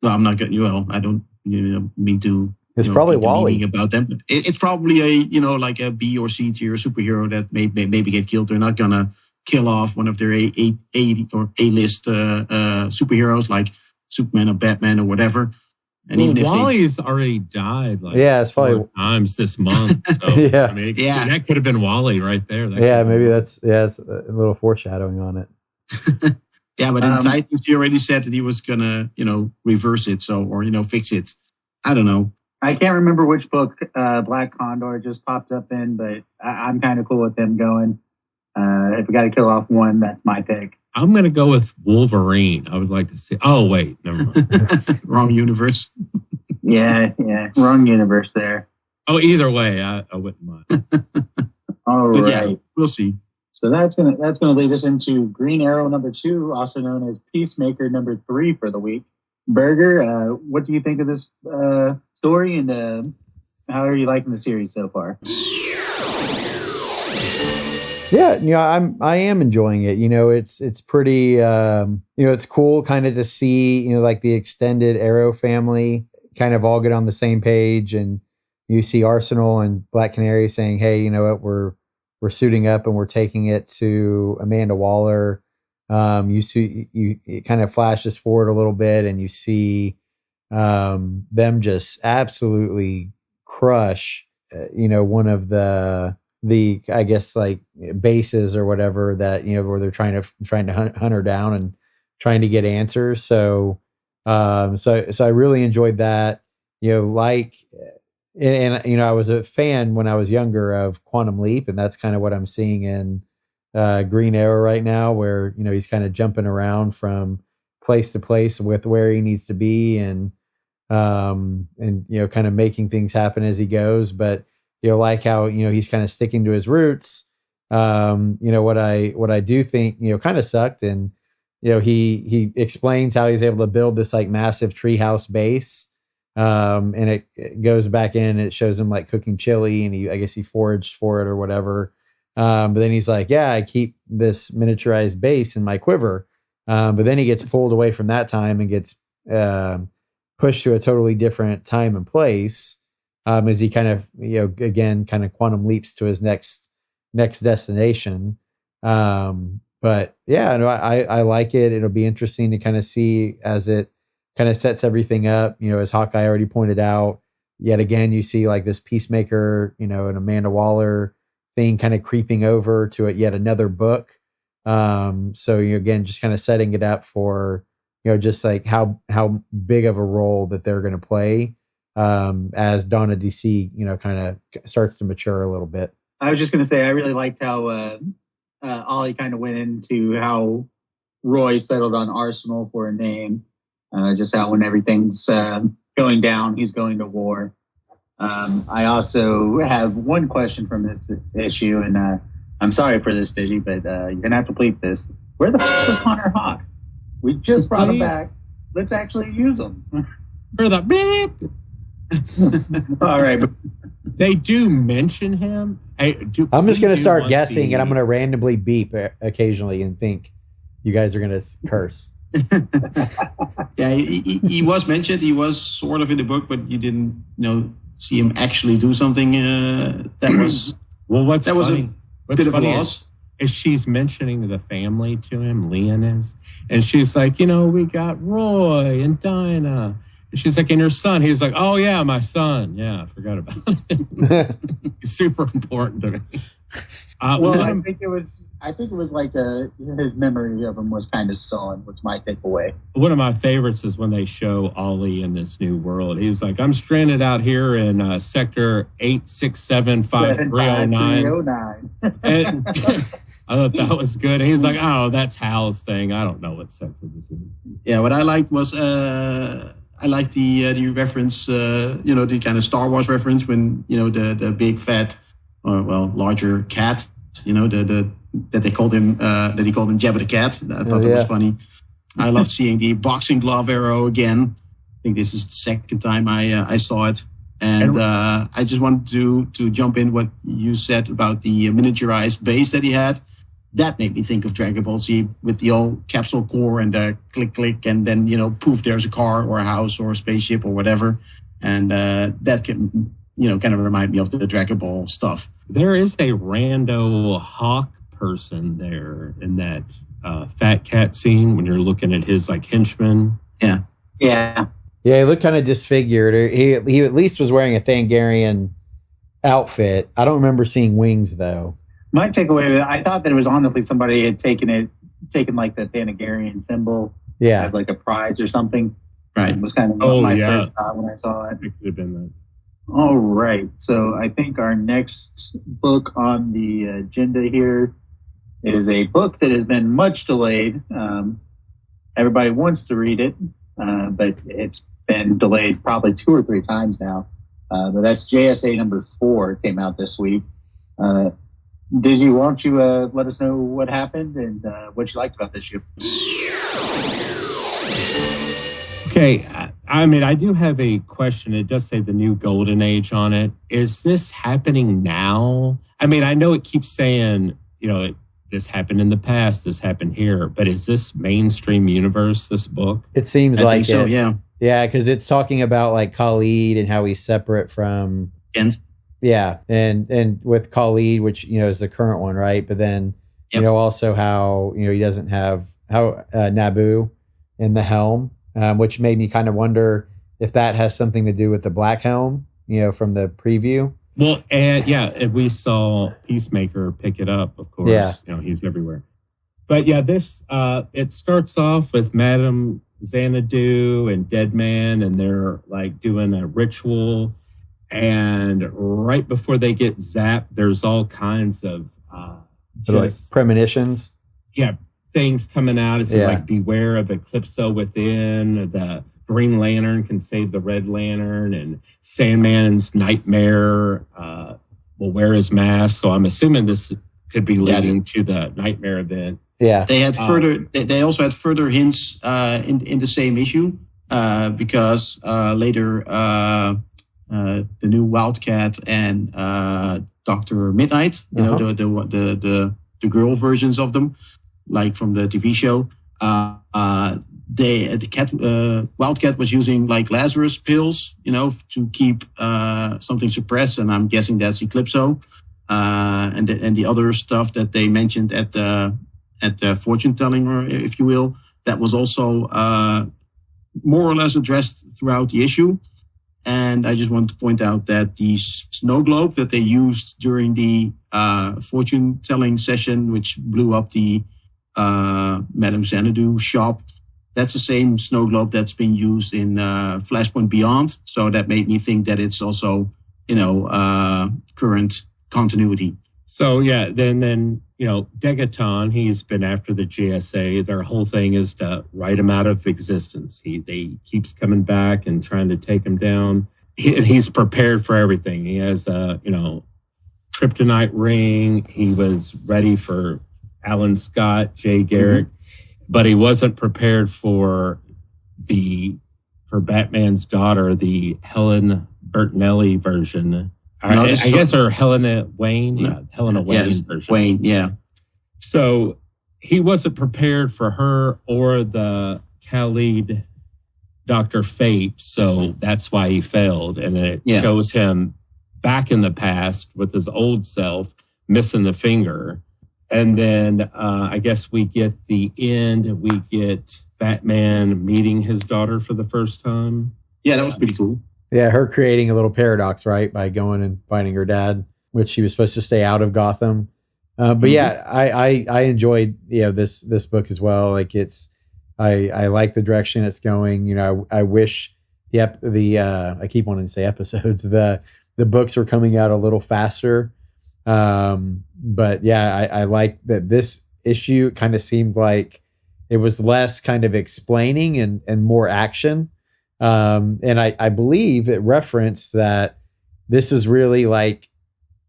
S4: I'm not going... Well, I don't me to.
S1: It's probably Wally
S4: about them, but it's probably a like a B or C tier superhero that maybe get killed. They're not gonna kill off one of their A or A-list superheroes like Superman or Batman or whatever. And
S3: well,
S4: even if
S3: Wally's already died
S1: it's probably
S3: 4 times this month. So,
S1: yeah.
S3: I mean, that could have been Wally right there.
S1: Maybe it's a little foreshadowing on it.
S4: Yeah, but in Titans, he already said that he was gonna, reverse it, or fix it. I don't know.
S2: I can't remember which book Black Condor just popped up in, but I'm kind of cool with them going. If we got to kill off one, that's my pick.
S3: I'm going to go with Wolverine. I would like to see. Oh, wait. Never mind.
S4: Wrong universe.
S2: Yeah. Wrong universe there.
S3: Oh, either way, I wouldn't mind.
S2: All right.
S4: Yeah, we'll see.
S2: So that's gonna lead us into Green Arrow number 2, also known as Peacemaker number 3 for the week. Burger, what do you think of this story, and how are you liking the series so far?
S1: Yeah, I am enjoying it. It's pretty. It's cool, kind of to see like the extended Arrow family kind of all get on the same page, and you see Arsenal and Black Canary saying, "Hey, you know what? We're suiting up and we're taking it to Amanda Waller." It kind of flashes forward a little bit, and you see them just absolutely crush. One of the I guess like bases or whatever that where they're trying to hunt her down and trying to get answers. So I really enjoyed that. And I was a fan when I was younger of Quantum Leap, and that's kind of what I'm seeing in Green Arrow right now, where he's kind of jumping around from place to place with where he needs to be, and kind of making things happen as he goes. But like how he's kind of sticking to his roots. What I do think kind of sucked, and he explains how he's able to build this like massive treehouse base. And it goes back in and it shows him like cooking chili, and I guess he foraged for it or whatever. But then he's like, yeah, I keep this miniaturized base in my quiver. But then he gets pulled away from that time and gets pushed to a totally different time and place, as he kind of, again, kind of quantum leaps to his next destination. But yeah, no, I like it. It'll be interesting to kind of see as it kind of sets everything up, as Hawkeye already pointed out. Yet again, you see like this Peacemaker, and Amanda Waller thing kind of creeping over to yet another book. So again, just kind of setting it up for, just like how big of a role that they're going to play as Dawn of DC, kind of starts to mature a little bit.
S2: I was just going to say, I really liked how Ollie kind of went into how Roy settled on Arsenal for a name. Just how when everything's going down, he's going to war. I also have one question from this issue, and I'm sorry for this, Digi, but you're going to have to bleep this. Where the f*** is Connor Hawk? We just brought him back. Let's actually use him.
S3: For the beep.
S2: All right.
S3: They do mention him.
S1: I'm just going to start guessing, and I'm going to randomly beep occasionally and think you guys are going to curse.
S4: Yeah, he was mentioned. He was sort of in the book, but you didn't, see him actually do something. That was
S3: what's
S4: that
S3: funny?
S4: Was a bit of a loss.
S3: Is she's mentioning the family to him, Leon is, and she's like, we got Roy and Dinah. And she's like, and your son. He's like, oh yeah, my son. Yeah, I forgot about it. He's super important to me.
S2: I think it was like his memory of him was kind of sullen, was my takeaway.
S3: One of my favorites is when they show Ollie in this new world. He's like, I'm stranded out here in sector 8675309. And I thought that was good. And he's like, oh, that's Hal's thing. I don't know what sector this is.
S4: Yeah, what I liked was I like the reference, the kind of Star Wars reference when, the big fat, larger cat, that he called him Jabba the Cat. I thought that was funny. I loved seeing the boxing glove arrow again. I think this is the second time I saw it. And I just wanted to jump in what you said about the miniaturized base that he had. that made me think of Dragon Ball Z with the old capsule core and the click, click, and then, poof, there's a car or a house or a spaceship or whatever. And that can, kind of remind me of the Dragon Ball stuff.
S3: There is a rando hawk person there in that Fat Cat scene when you're looking at his like henchman.
S4: Yeah.
S2: Yeah.
S1: Yeah, he looked kind of disfigured. He at least was wearing a Thangarian outfit. I don't remember seeing wings though.
S2: My takeaway, I thought that it was honestly somebody had taken like the Thanagarian symbol as like a prize or something.
S4: Right.
S2: It was kind of my first thought when I saw it.
S3: It could have been that.
S2: All right. So I think our next book on the agenda here is a book that has been much delayed. Everybody wants to read it, but it's been delayed probably 2 or 3 times now. But that's JSA number 4 came out this week. Won't you let us know what happened and what you liked about this issue?
S3: Okay, I mean, I do have a question. It does say the new golden age on it. Is this happening now? I mean, I know it keeps saying, this happened in the past, this happened here, but is this mainstream universe, this book?
S1: It seems like it.
S4: So, yeah.
S1: Yeah, because it's talking about like Khalid and how he's separate from
S4: Kent.
S1: Yeah, and with Khalid, which is the current one, right? But then also how he doesn't have Naboo in the helm, which made me kind of wonder if that has something to do with the Black Helm, from the preview.
S3: Well, and we saw Peacemaker pick it up, of course.
S1: Yeah.
S3: He's everywhere. But yeah, this it starts off with Madame Xanadu and Deadman, and they're like doing a ritual. And right before they get zapped, there's all kinds of
S1: like premonitions.
S3: Yeah, things coming out. It's like beware of Eclipso within. The Green Lantern can save the Red Lantern, and Sandman's nightmare will wear his mask. So I'm assuming this could be leading to the nightmare event.
S1: Yeah,
S4: they had further. They also had further hints in the same issue because later. The new Wildcat and Dr. Midnight, the girl versions of them, like from the TV show. Wildcat was using like Lazarus pills, to keep something suppressed, and I'm guessing that's Eclipso. And the other stuff that they mentioned at the fortune telling, or if you will, that was also more or less addressed throughout the issue. And I just wanted to point out that the snow globe that they used during the fortune-telling session, which blew up the Madame Xanadu shop, that's the same snow globe that's been used in Flashpoint Beyond. So that made me think that it's also, current continuity.
S3: So, yeah, then Degaton, he's been after the GSA. Their whole thing is to write him out of existence. They keeps coming back and trying to take him down. He's prepared for everything. He has a, kryptonite ring. He was ready for Alan Scott, Jay Garrick, but he wasn't prepared for Batman's daughter, the Helen Bertinelli version. I guess, or Helena Wayne. Yeah, Helena Wayne version.
S4: Wayne, yeah.
S3: So he wasn't prepared for her or the Khalid Dr. Fate, so that's why he failed. And it shows him back in the past with his old self, missing the finger. And then I guess we get the end. We get Batman meeting his daughter for the first time.
S4: Yeah, that was pretty cool.
S1: Yeah, her creating a little paradox, right, by going and finding her dad, which she was supposed to stay out of Gotham. But yeah, I enjoyed this book as well. Like I like the direction it's going. I wish I keep wanting to say episodes. The books are coming out a little faster. But yeah, I like that this issue kind of seemed like it was less kind of explaining and more action. And I believe it referenced that this is really like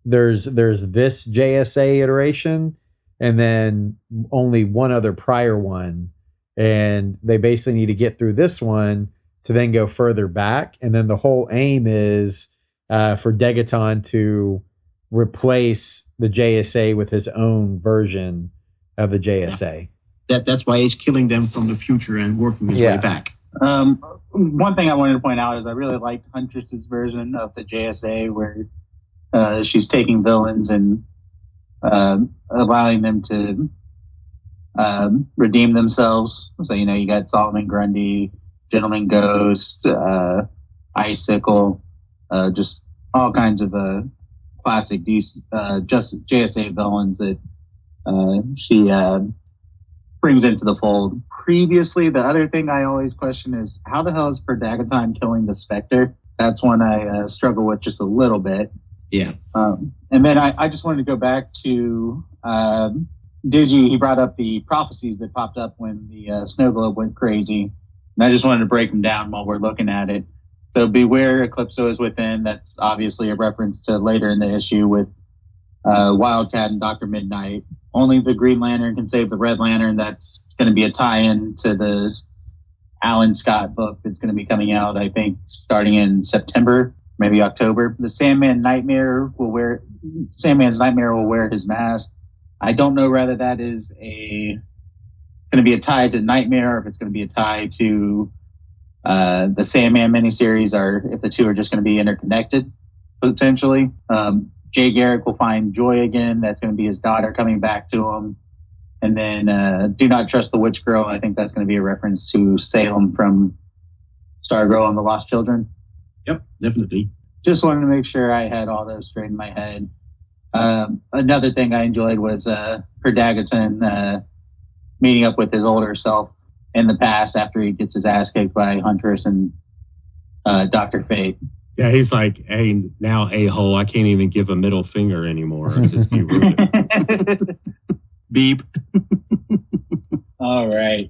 S1: there's this JSA iteration and then only one other prior one. And they basically need to get through this one to then go further back. And then the whole aim is for Degaton to replace the JSA with his own version of the JSA.
S4: That's why he's killing them from the future and working his way back.
S2: One thing I wanted to point out is I really liked Huntress's version of the JSA where she's taking villains and allowing them to redeem themselves. So, you got Solomon Grundy, Gentleman Ghost, Icicle, just all kinds of classic just JSA villains that she brings into the fold. Previously, the other thing I always question is how the hell is Perdagaton killing the Spectre? That's one I struggle with just a little bit.
S4: Yeah.
S2: And then I just wanted to go back to Digi. He brought up the prophecies that popped up when the snow globe went crazy. And I just wanted to break them down while we're looking at it. So beware, Eclipso is within. That's obviously a reference to later in the issue with Wildcat and Dr. Midnight. Only the Green Lantern can save the Red Lantern. That's going to be a tie-in to the Alan Scott book that's going to be coming out, I think, starting in September, maybe October. The Sandman's Nightmare will wear his mask. I don't know whether that is going to be a tie to Nightmare or if it's going to be a tie to the Sandman miniseries, or if the two are just going to be interconnected, potentially. Jay Garrick will find Joy again. That's going to be his daughter coming back to him. And then Do Not Trust the Witch Girl. I think that's going to be a reference to Salem from Stargirl and the Lost Children.
S4: Yep, definitely.
S2: Just wanted to make sure I had all those straight in my head. Another thing I enjoyed was Perdagaton meeting up with his older self in the past after he gets his ass kicked by Huntress and Dr. Fate.
S3: Yeah, he's like, hey, now a-hole, I can't even give a middle finger anymore. Just you ruined it.
S4: Beep.
S2: All right.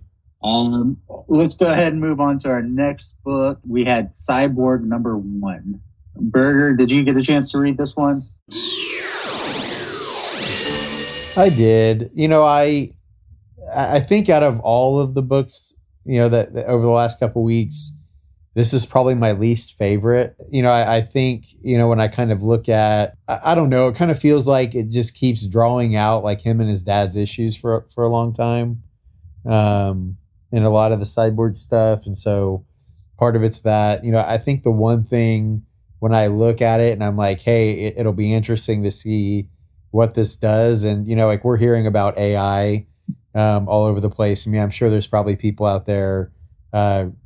S2: Let's go ahead and move on to our next book. We had Cyborg #1. Berger, did you get a chance to read this one?
S1: I did. I think out of all of the books, that over the last couple of weeks, this is probably my least favorite. I think, when I kind of look at, I don't know, it kind of feels like it just keeps drawing out like him and his dad's issues for a long time. And a lot of the Cyborg stuff. And so part of it's that, I think the one thing when I look at it and I'm like, hey, it'll be interesting to see what this does. And, like we're hearing about AI all over the place. I mean, I'm sure there's probably people out there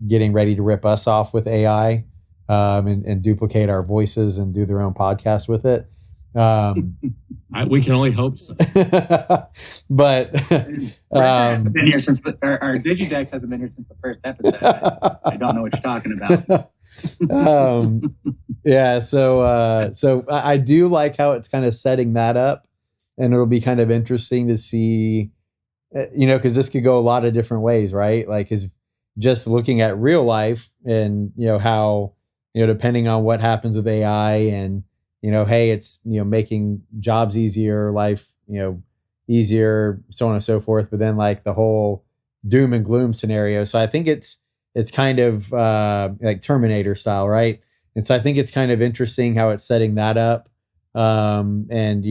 S1: getting ready to rip us off with AI and duplicate our voices and do their own podcast with it.
S3: We can only hope so.
S1: But
S2: hasn't been here since our Digidex hasn't been here since the first episode. I don't know what you're talking about.
S1: Yeah, so I do like how it's kind of setting that up, and it'll be kind of interesting to see, because this could go a lot of different ways, right? Like, is just looking at real life and how depending on what happens with AI and hey, it's making jobs easier, life easier, so on and so forth. But then like the whole doom and gloom scenario. So I think it's kind of like Terminator style, right? And so I think it's kind of interesting how it's setting that up. And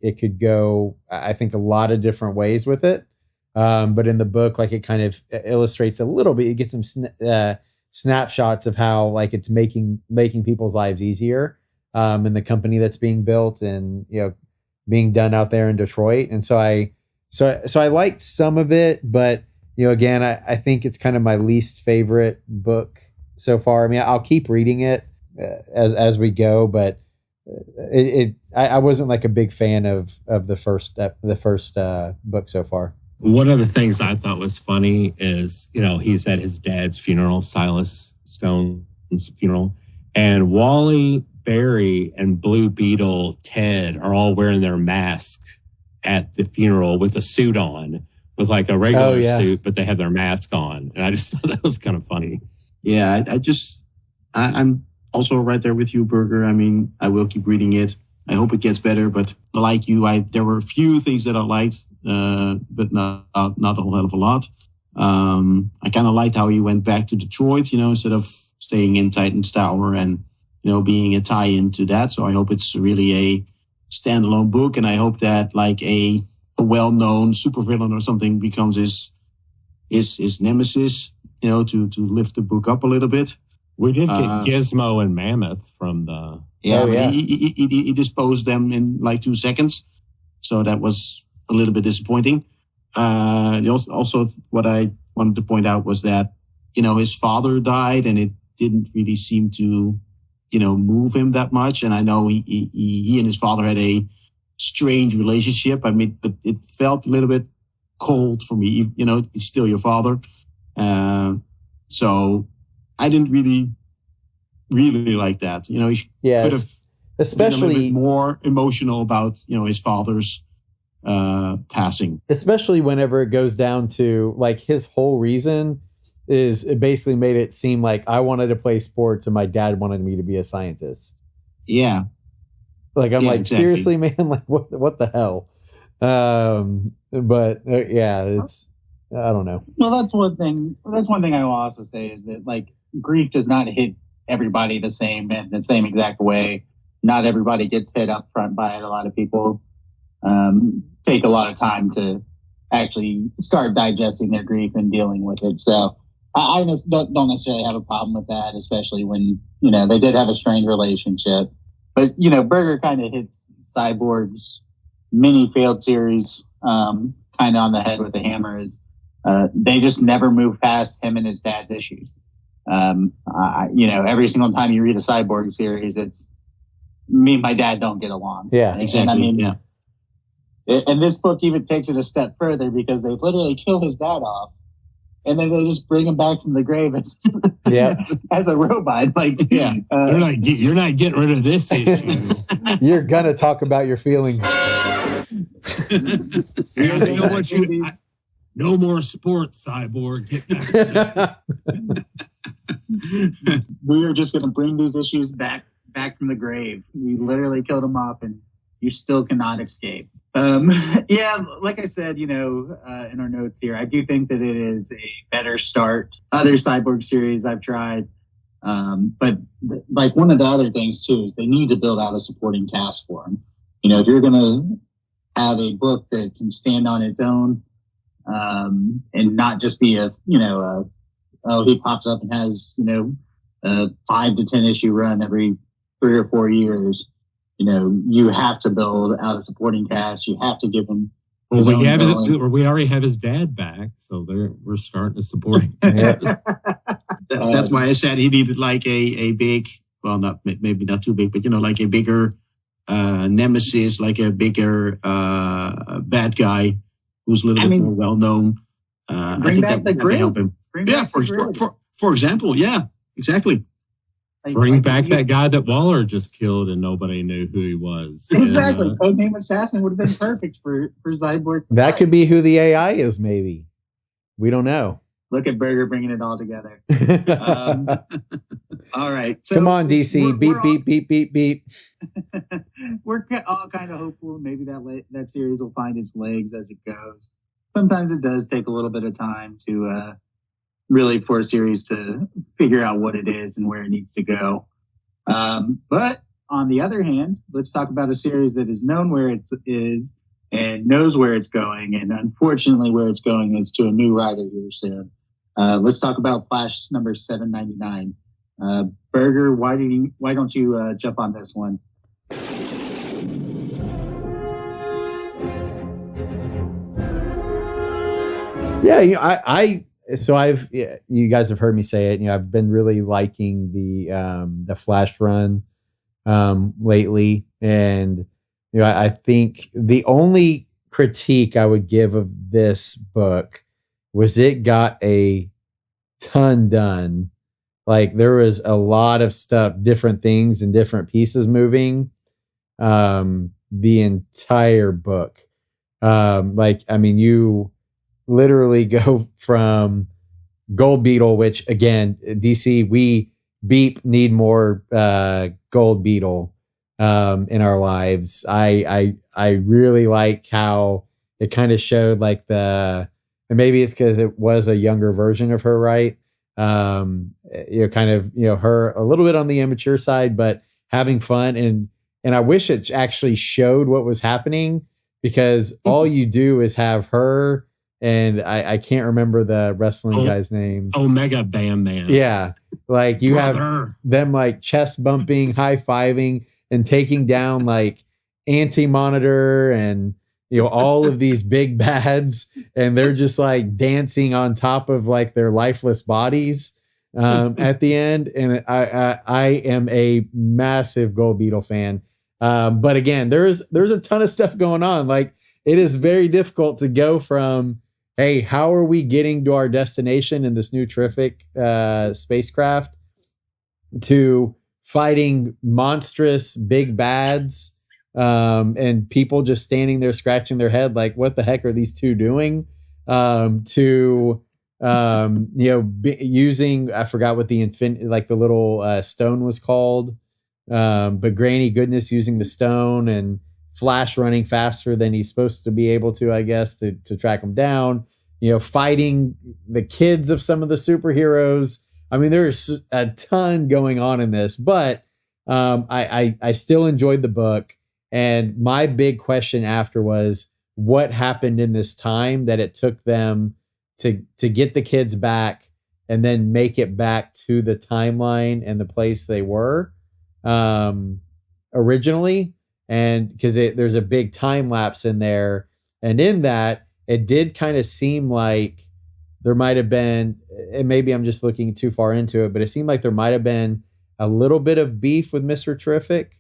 S1: it could go, I think, a lot of different ways with it. But in the book, like it kind of illustrates a little bit. You get some snapshots of how like it's making people's lives easier, in the company that's being built and being done out there in Detroit. And so I liked some of it, but again, I think it's kind of my least favorite book so far. I mean, I'll keep reading it as we go, but I wasn't like a big fan of the first book so far.
S3: One of the things I thought was funny is, he's at his dad's funeral, Silas Stone's funeral, and Wally, Barry, and Blue Beetle Ted are all wearing their masks at the funeral with a suit on, with like a regular suit, but they have their mask on. And I just thought that was kind of funny.
S4: Yeah, I'm also right there with you, Berger. I mean, I will keep reading it. I hope it gets better, but like you, there were a few things that I liked, but not a whole hell of a lot. I kind of liked how he went back to Detroit, instead of staying in Titan's Tower and, being a tie-in to that. So I hope it's really a standalone book, and I hope that like a a well-known supervillain or something becomes his nemesis, to lift the book up a little bit.
S3: We did get Gizmo and Mammoth from the...
S4: Yeah, he disposed them in like 2 seconds. So that was a little bit disappointing. Also, what I wanted to point out was that, his father died and it didn't really seem to, move him that much. And I know he and his father had a strange relationship. I mean, but it felt a little bit cold for me. He's still your father. So I didn't really like that. He could have
S1: especially
S4: been a little bit more emotional about, his father's passing.
S1: Especially whenever it goes down to like his whole reason is it basically made it seem like I wanted to play sports and my dad wanted me to be a scientist.
S4: Yeah.
S1: Like, I'm like, exactly. Seriously, man, like what the hell? But it's, I don't know.
S2: Well, that's one thing I will also say is that like grief does not hit everybody the same in the same exact way. Not everybody gets hit up front by it. A lot of people take a lot of time to actually start digesting their grief and dealing with it. So I don't necessarily have a problem with that, especially when, they did have a strained relationship. But, Berger kind of hits Cyborg's mini failed series kind of on the head with the hammer. Is they just never move past him and his dad's issues. Every single time you read a Cyborg series, it's me and my dad don't get along.
S1: Yeah,
S2: right?
S4: exactly.
S2: And I mean,
S4: yeah.
S2: And this book even takes it a step further because they literally kill his dad off, and then they just bring him back from the grave as, as a robot. Like,
S3: you're not getting rid of this issue.
S1: You're gonna talk about your feelings.
S3: No more sports, Cyborg. Get back.
S2: We are just gonna bring these issues back from the grave. We literally killed him off, and you still cannot escape. Like I said, in our notes here, I do think that it is a better start. Other Cyborg series I've tried, but like one of the other things too is they need to build out a supporting cast for him. If you're going to have a book that can stand on its own, and not just be he pops up and has a 5 to 10 issue run every 3 or 4 years. You have to build out a supporting cast. You have to give him.
S3: Well, we already have his dad back, so we're starting to support him.
S4: That's why I said he needed like a big, well, maybe not too big, but like a bigger nemesis, like a bigger bad guy who's a little bit more well known. I think that would help him. For example, yeah, exactly.
S3: Bring back that guy that Waller just killed and nobody knew who he was.
S2: Exactly. Codename Assassin would have been perfect for Cyborg.
S1: That could be who the AI is, maybe. We don't know.
S2: Look at Berger bringing it all together. All right. So
S1: come on, DC. Beep.
S2: We're all kind of hopeful maybe that series will find its legs as it goes. Sometimes it does take a little bit of time to really for a series to figure out what it is and where it needs to go. But on the other hand, let's talk about a series that is known where it is and knows where it's going. And unfortunately, where it's going is to a new writer here soon. Let's talk about Flash number 799. Berger, why don't you jump on this one?
S1: Yeah, you guys have heard me say it. I've been really liking the Flash run lately, and I think the only critique I would give of this book was it got a ton done. Like there was a lot of stuff, different things and different pieces moving the entire book. You literally go from Gold Beetle, which again, DC, we need more Gold Beetle in our lives. I really like how it kind of showed like and maybe it's because it was a younger version of her, right? Her a little bit on the immature side, but having fun and I wish it actually showed what was happening because all you do is have her and I can't remember the wrestling guy's name.
S3: Omega Bam Man.
S1: Yeah. Like you have them like chest bumping, high-fiving, and taking down like Anti-Monitor and all of these big bads, and they're just like dancing on top of like their lifeless bodies at the end. And I am a massive Gold Beetle fan. But again, there's a ton of stuff going on. Like it is very difficult to go from, hey, how are we getting to our destination in this new terrific spacecraft, to fighting monstrous big bads, and people just standing there scratching their head like, what the heck are these two doing? To using, I forgot what the the little stone was called, but Granny Goodness using the stone, and Flash running faster than he's supposed to be able to, I guess, to track him down. Fighting the kids of some of the superheroes. I mean, there's a ton going on in this, but I still enjoyed the book. And my big question after was, what happened in this time that it took them to get the kids back and then make it back to the timeline and the place they were originally? And because there's a big time lapse in there. And in that, it did kind of seem like there might have been, and maybe I'm just looking too far into it, but it seemed like there might have been a little bit of beef with Mr. Terrific.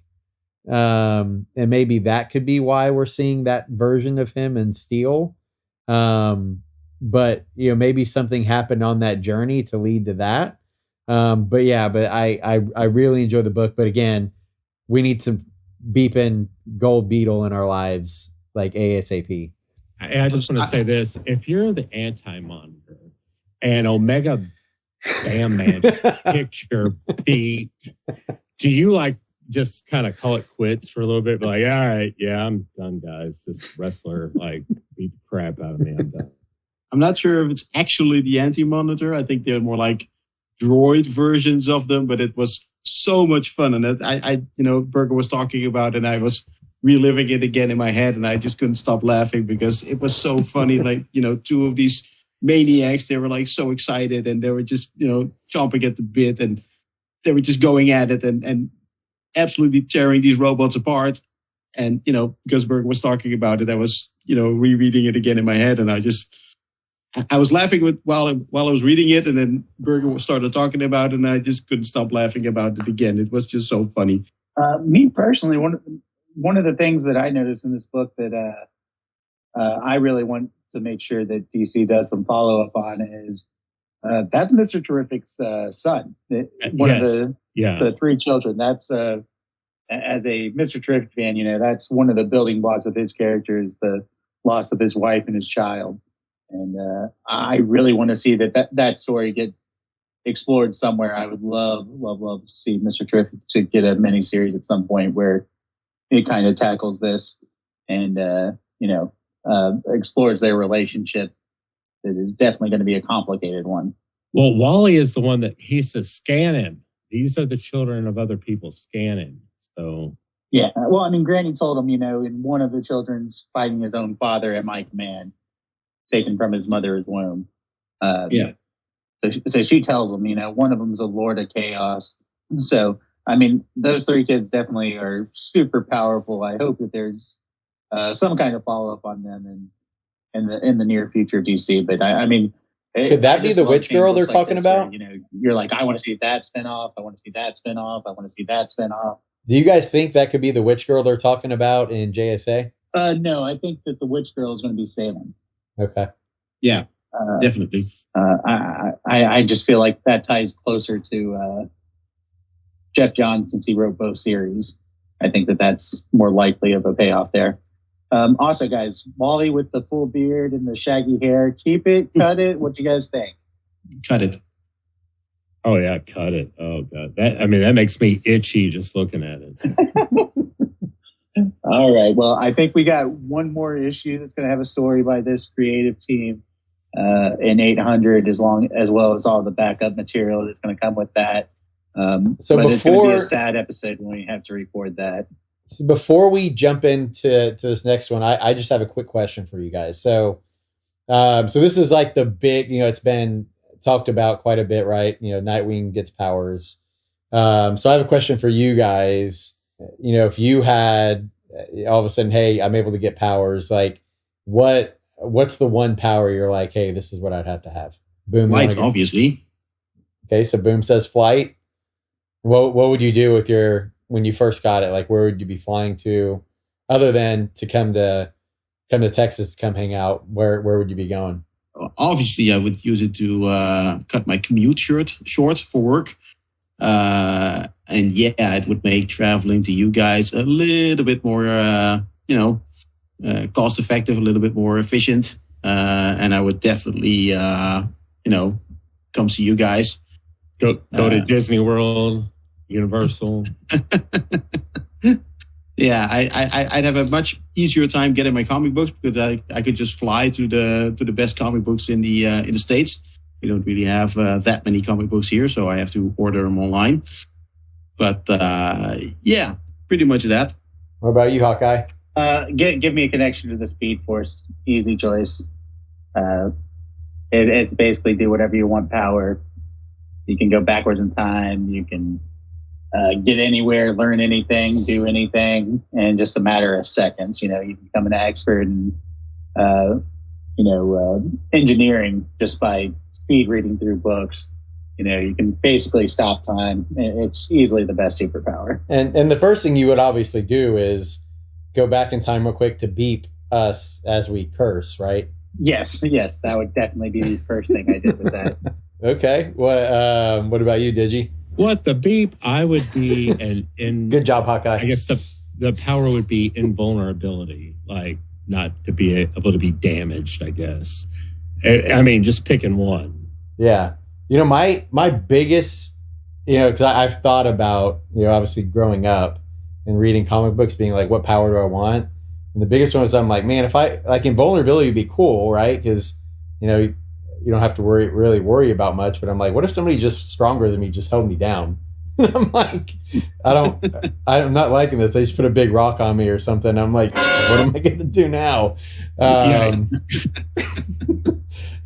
S1: And maybe that could be why we're seeing that version of him in Steel. But maybe something happened on that journey to lead to that. But I really enjoy the book. But again, we need some beeping Gold Beetle in our lives, like ASAP.
S3: I just want to say this: if you're the Anti-Monitor and Omega Bam Man just kicks your beat, do you like just kind of call it quits for a little bit? Like, all right, yeah, I'm done, guys. This wrestler like beat the crap out of me. I'm done.
S4: I'm not sure if it's actually the Anti-Monitor. I think they're more like droid versions of them, but it was so much fun. And I Berger was talking about it, and I was reliving it again in my head, and I just couldn't stop laughing because it was so funny. Like, two of these maniacs, they were like so excited, and they were just, chomping at the bit, and they were just going at it and absolutely tearing these robots apart. And, because Berger was talking about it, I was, rereading it again in my head, and I was laughing while I was reading it, and then Berger started talking about it, and I just couldn't stop laughing about it again. It was just so funny.
S2: Me personally, one of the things that I noticed in this book that I really want to make sure that DC does some follow up on is that's Mr. Terrific's son. One of the three children. That's as a Mr. Terrific fan, that's one of the building blocks of his character is the loss of his wife and his child. And I really want to see that story get explored somewhere. I would love to see Mr. Terrific to get a miniseries at some point where it kind of tackles this and, explores their relationship. That is definitely going to be a complicated one.
S3: Well, Wally is the one that he says, scan him. These are the children of other people, scan him. So.
S2: Yeah. Well, I mean, Granny told him, in one of the children's fighting his own father at my command, taken from his mother's womb. So she tells him, one of them's a Lord of Chaos. So, I mean, those three kids definitely are super powerful. I hope that there's some kind of follow up on them in the near future of DC. But I mean,
S1: could that be the Witch Girl they're talking about?
S2: Where, you're like, I want to see that spinoff. I want to see that spinoff. I want to see that spinoff.
S1: Do you guys think that could be the Witch Girl they're talking about in JSA?
S2: No, I think that the Witch Girl is going to be Salem.
S1: Okay.
S4: Yeah, definitely.
S2: I just feel like that ties closer to Jeff Johns since he wrote both series. I think that's more likely of a payoff there. Also, guys, Wally with the full beard and the shaggy hair, keep it, cut it. What do you guys think?
S4: Cut it.
S3: Oh yeah, cut it. Oh god, that makes me itchy just looking at it.
S2: All right. Well, I think we got one more issue that's going to have a story by this creative team in 800, as well as all the backup material that's going to come with that.
S1: So
S2: but
S1: before,
S2: it's going to be a sad episode when we have to record that.
S1: So before we jump into this next one, I just have a quick question for you guys. So this is like the big, it's been talked about quite a bit, right? Nightwing gets powers. So I have a question for you guys. If you had all of a sudden, hey, I'm able to get powers, like what's the one power you're like, hey, this is what I'd have to have? Boom.
S4: Light, obviously.
S1: Okay, so Boom says flight. What would you do with when you first got it? Like, where would you be flying to, other than to come to Texas to come hang out? Where would you be going?
S4: Obviously, I would use it to cut my commute short for work. And yeah, it would make traveling to you guys a little bit more, cost effective, a little bit more efficient. And I would definitely, come see you guys.
S3: Go to Disney World, Universal.
S4: Yeah, I'd have a much easier time getting my comic books because I could just fly to the best comic books in the States. We don't really have that many comic books here, so I have to order them online. But yeah, pretty much that.
S1: What about you, Hawkeye?
S2: Give me a connection to the Speed Force. Easy choice. It's basically do whatever you want power. You can go backwards in time. You can get anywhere, learn anything, do anything in just a matter of seconds. You can become an expert in, engineering just by speed reading through books. You can basically stop time. It's easily the best superpower.
S1: And the first thing you would obviously do is go back in time real quick to beep us as we curse, right?
S2: Yes, that would definitely be the first thing I did with that.
S1: Okay. What about you, Digi?
S3: What the beep? I would be
S1: Good job, Hawkeye.
S3: I guess the power would be invulnerability, like not to be able to be damaged, I guess. I mean, just picking one.
S1: Yeah. My biggest, because I've thought about, obviously growing up and reading comic books being like, what power do I want? And the biggest one was I'm like, man, if I like invulnerability would be cool, right? Because, you don't have to really worry about much. But I'm like, what if somebody just stronger than me just held me down? I'm like, I'm not liking this. They just put a big rock on me or something. I'm like, what am I going to do now?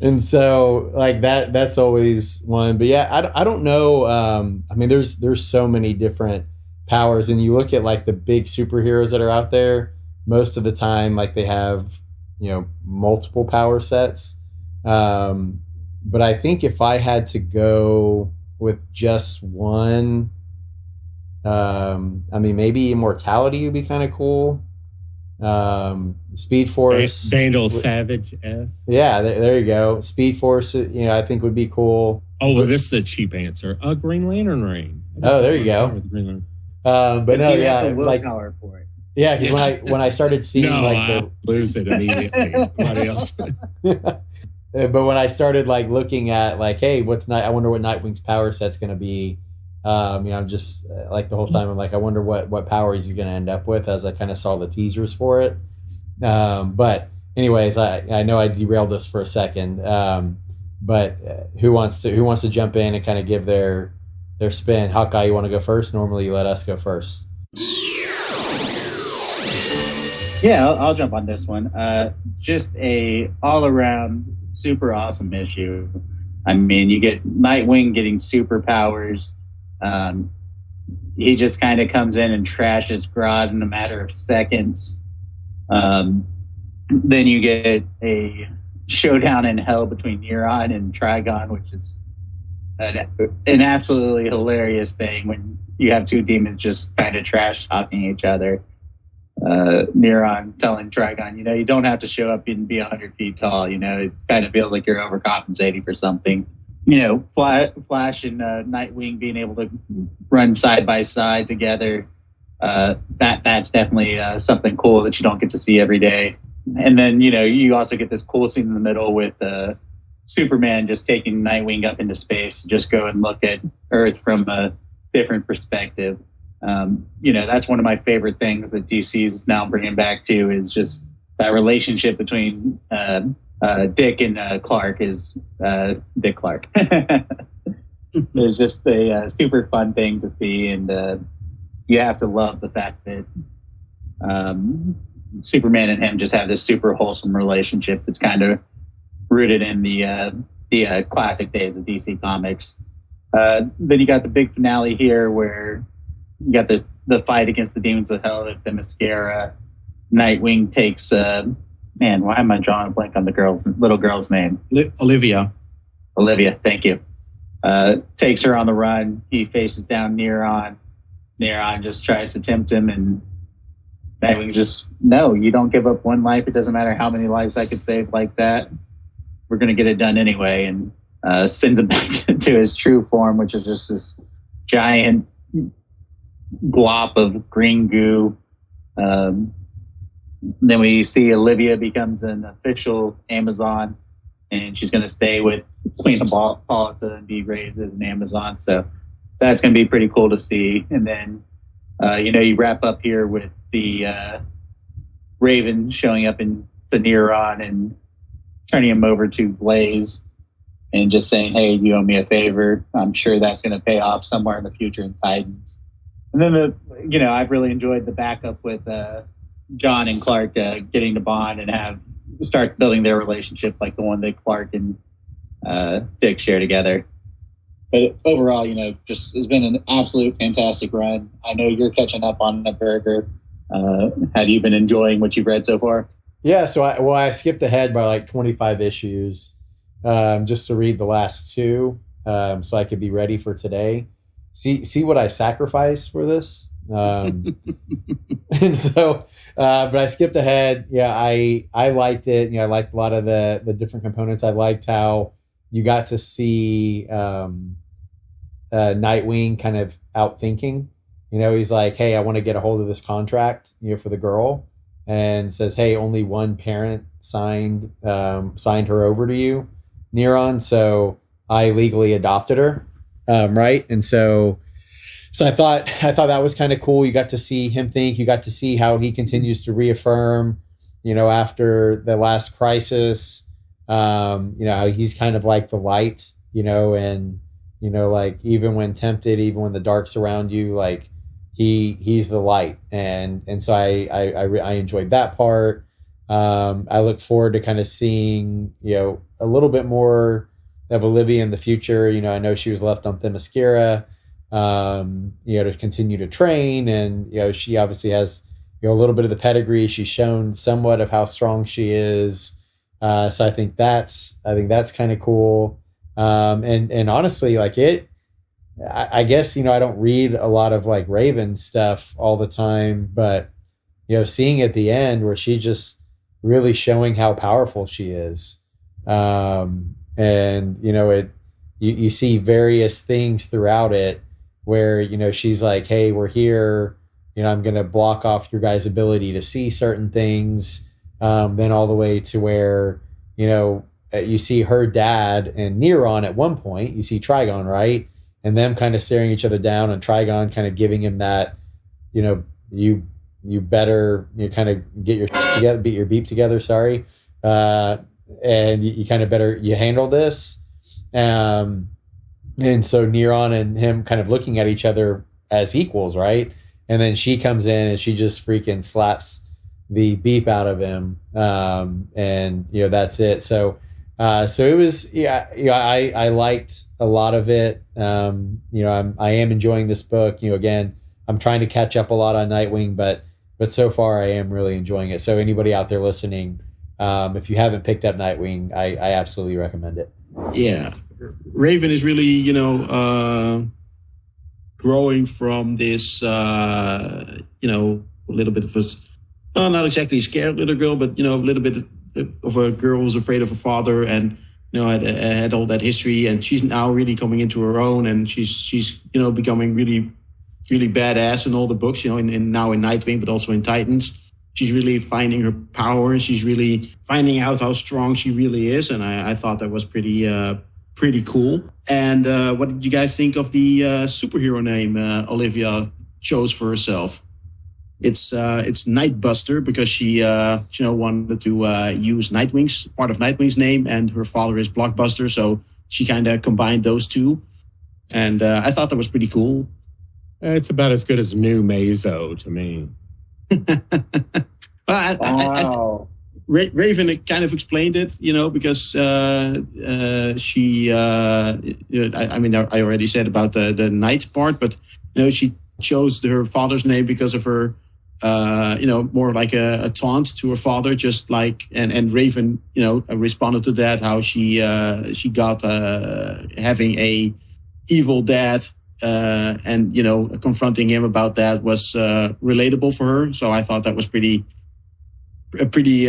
S1: And so like that's always one. But yeah, I don't know. I mean, there's so many different powers, and you look at like the big superheroes that are out there. Most of the time, like they have, multiple power sets. But I think if I had to go with just one, I mean, maybe immortality would be kind of cool. Speed Force,
S3: Vandal Savage S.
S1: Yeah, there you go. Speed Force, I think would be cool.
S3: Oh, well, this is a cheap answer. A Green Lantern ring.
S1: Oh, there you go. But no, yeah, like
S2: willpower for it.
S1: Yeah, because when I started seeing
S3: I lose it immediately. Somebody else.
S1: But when I started like looking at like, hey, I wonder what Nightwing's power set's going to be. I'm just like the whole time I'm like, I wonder what power he's going to end up with as I kind of saw the teasers for it. But anyways, I know I derailed this for a second. But who wants to jump in and kind of give their spin? Hawkeye, you want to go first? Normally you let us go first.
S2: Yeah, I'll jump on this one. Just a all-around super awesome issue. I mean, you get Nightwing getting superpowers. He just kind of comes in and trashes Grodd in a matter of seconds. Then you get a showdown in hell between Neuron and Trigon, which is an absolutely hilarious thing when you have two demons just kind of trash talking each other. Neuron telling Trigon, you don't have to show up and be 100 feet tall. It kind of feels like you're overcompensating for something. Flash and Nightwing being able to run side by side together. That's definitely something cool that you don't get to see every day. And then, you also get this cool scene in the middle with Superman just taking Nightwing up into space to just go and look at Earth from a different perspective. That's one of my favorite things that DC is now bringing back to is just that relationship between Dick and Clark is Dick Clark. It's just a super fun thing to see, and you have to love the fact that Superman and him just have this super wholesome relationship that's kind of rooted in the classic days of DC Comics. Then you got the big finale here where you got the fight against the demons of hell at the Mascara. Nightwing takes man, why am I drawing a blank on the little girl's name?
S4: Olivia,
S2: thank you. Takes her on the run. He faces down Neron. Neron just tries to tempt him, and Nightwing just, no, you don't give up one life. It doesn't matter how many lives I could save like that. We're going to get it done anyway, and sends him back to his true form, which is just this giant glop of green goo. Then we see Olivia becomes an official Amazon, and she's going to stay with Queen Hippolyta and be raised as an Amazon. So that's going to be pretty cool to see. And then, you wrap up here with the Raven showing up in Neron and turning him over to Blaze and just saying, hey, you owe me a favor. I'm sure that's going to pay off somewhere in the future in Titans. And then, I've really enjoyed the backup with John and Clark getting to bond and start building their relationship like the one that Clark and Dick share together. But overall, just has been an absolute fantastic run. I know you're catching up on it, Burger. Have you been enjoying what you've read so far?
S1: Yeah, so I skipped ahead by like 25 issues just to read the last two so I could be ready for today. See what I sacrificed for this? And so, but I skipped ahead. Yeah, I liked it. I liked a lot of the different components. I liked how you got to see Nightwing kind of outthinking. He's like, hey, I want to get a hold of this contract, for the girl, and says, hey, only one parent signed her over to you, Neron. So I legally adopted her, right? And so I thought that was kind of cool. You got to see him think. You got to see how he continues to reaffirm, after the last crisis, how he's kind of like the light, and like even when tempted, even when the dark's around you, like he's the light, and so I enjoyed that part. I look forward to kind of seeing a little bit more of Olivia in the future. I know she was left on Themyscira, to continue to train, and she obviously has a little bit of the pedigree. She's shown somewhat of how strong she is. So I think that's kind of cool. And honestly, like I guess, I don't read a lot of like Raven stuff all the time, but, seeing at the end where she just really showing how powerful she is. And, you see various things throughout it where, she's like, hey, we're here, I'm going to block off your guys' ability to see certain things. Then all the way to where, you see her dad and Neron at one point, you see Trigon, right? And them kind of staring each other down, and Trigon kind of giving him that, you better, kind of get your together, beat your beep together. Sorry. And you kind of better, you handle this. And so Neron and him kind of looking at each other as equals, right? And then she comes in and she just freaking slaps the beep out of him. And that's it. So it was, I liked a lot of it. I am enjoying this book. Again, I'm trying to catch up a lot on Nightwing, but so far I am really enjoying it. So anybody out there listening, if you haven't picked up Nightwing, I absolutely recommend it.
S4: Yeah. Raven is really, growing from this, a little bit of a, not exactly a scared little girl, but, a little bit of a girl who's afraid of her father, and, had all that history, and she's now really coming into her own, and she's becoming really, really badass in all the books, now in Nightwing, but also in Titans. She's really finding her power, and she's really finding out how strong she really is. And I thought that was pretty cool. And what did you guys think of the superhero name Olivia chose for herself? It's Nightbuster because she wanted to use Nightwing's part of Nightwing's name, and her father is Blockbuster, so she kind of combined those two. And I thought that was pretty cool.
S3: It's about as good as New Mazo to me.
S2: Wow.
S4: Raven kind of explained it, because she. I mean, I already said about the knight part, but she chose her father's name because of her, more like a taunt to her father, just like and Raven, responded to that, how she got having a evil dad, and confronting him about that was relatable for her. So I thought that was a pretty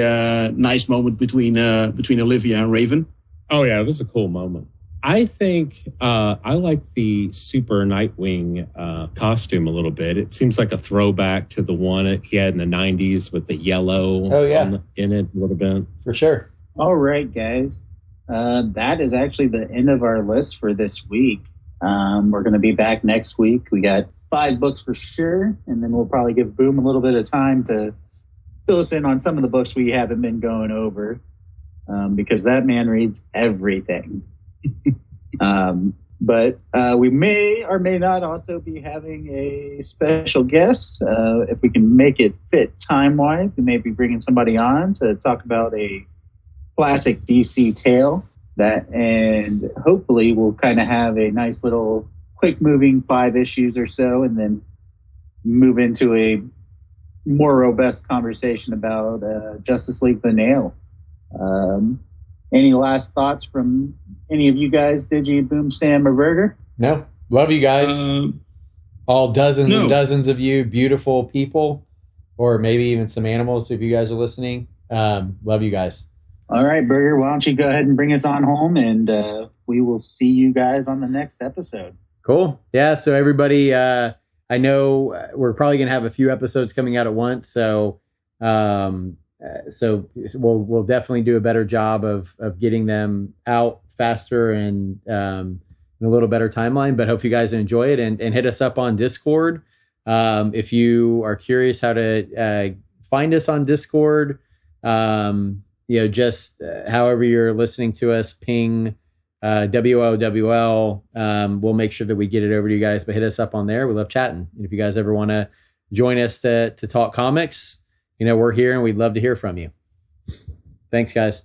S4: nice moment between Olivia and Raven.
S3: Oh yeah, it was a cool moment. I think I like the Super Nightwing costume a little bit. It seems like a throwback to the one he had in the 90s with the yellow in it a little bit.
S1: For sure.
S2: All right, guys. That is actually the end of our list for this week. We're going to be back next week. We got 5 books for sure, and then we'll probably give Boom a little bit of time to fill us in on some of the books we haven't been going over, because that man reads everything. But we may or may not also be having a special guest. If we can make it fit time-wise, we may be bringing somebody on to talk about a classic DC tale and hopefully we'll kind of have a nice little quick-moving 5 issues or so, and then move into a more robust conversation about Justice League the Nail. Any last thoughts from any of you guys, Digi, Boom, Sam, or Burger?
S1: No. Love you guys. All dozens and dozens of you beautiful people, or maybe even some animals if you guys are listening. Love you guys.
S2: All right, Burger, why don't you go ahead and bring us on home, and we will see you guys on the next episode.
S1: Cool. Yeah, so everybody, I know we're probably going to have a few episodes coming out at once, so we'll definitely do a better job of getting them out faster and in a little better timeline, but hope you guys enjoy it, and hit us up on Discord. If you are curious how to find us on Discord, just however you're listening to us, ping WOWL. We'll make sure that we get it over to you guys, but hit us up on there. We love chatting. And if you guys ever want to join us to talk comics, we're here and we'd love to hear from you. Thanks, guys.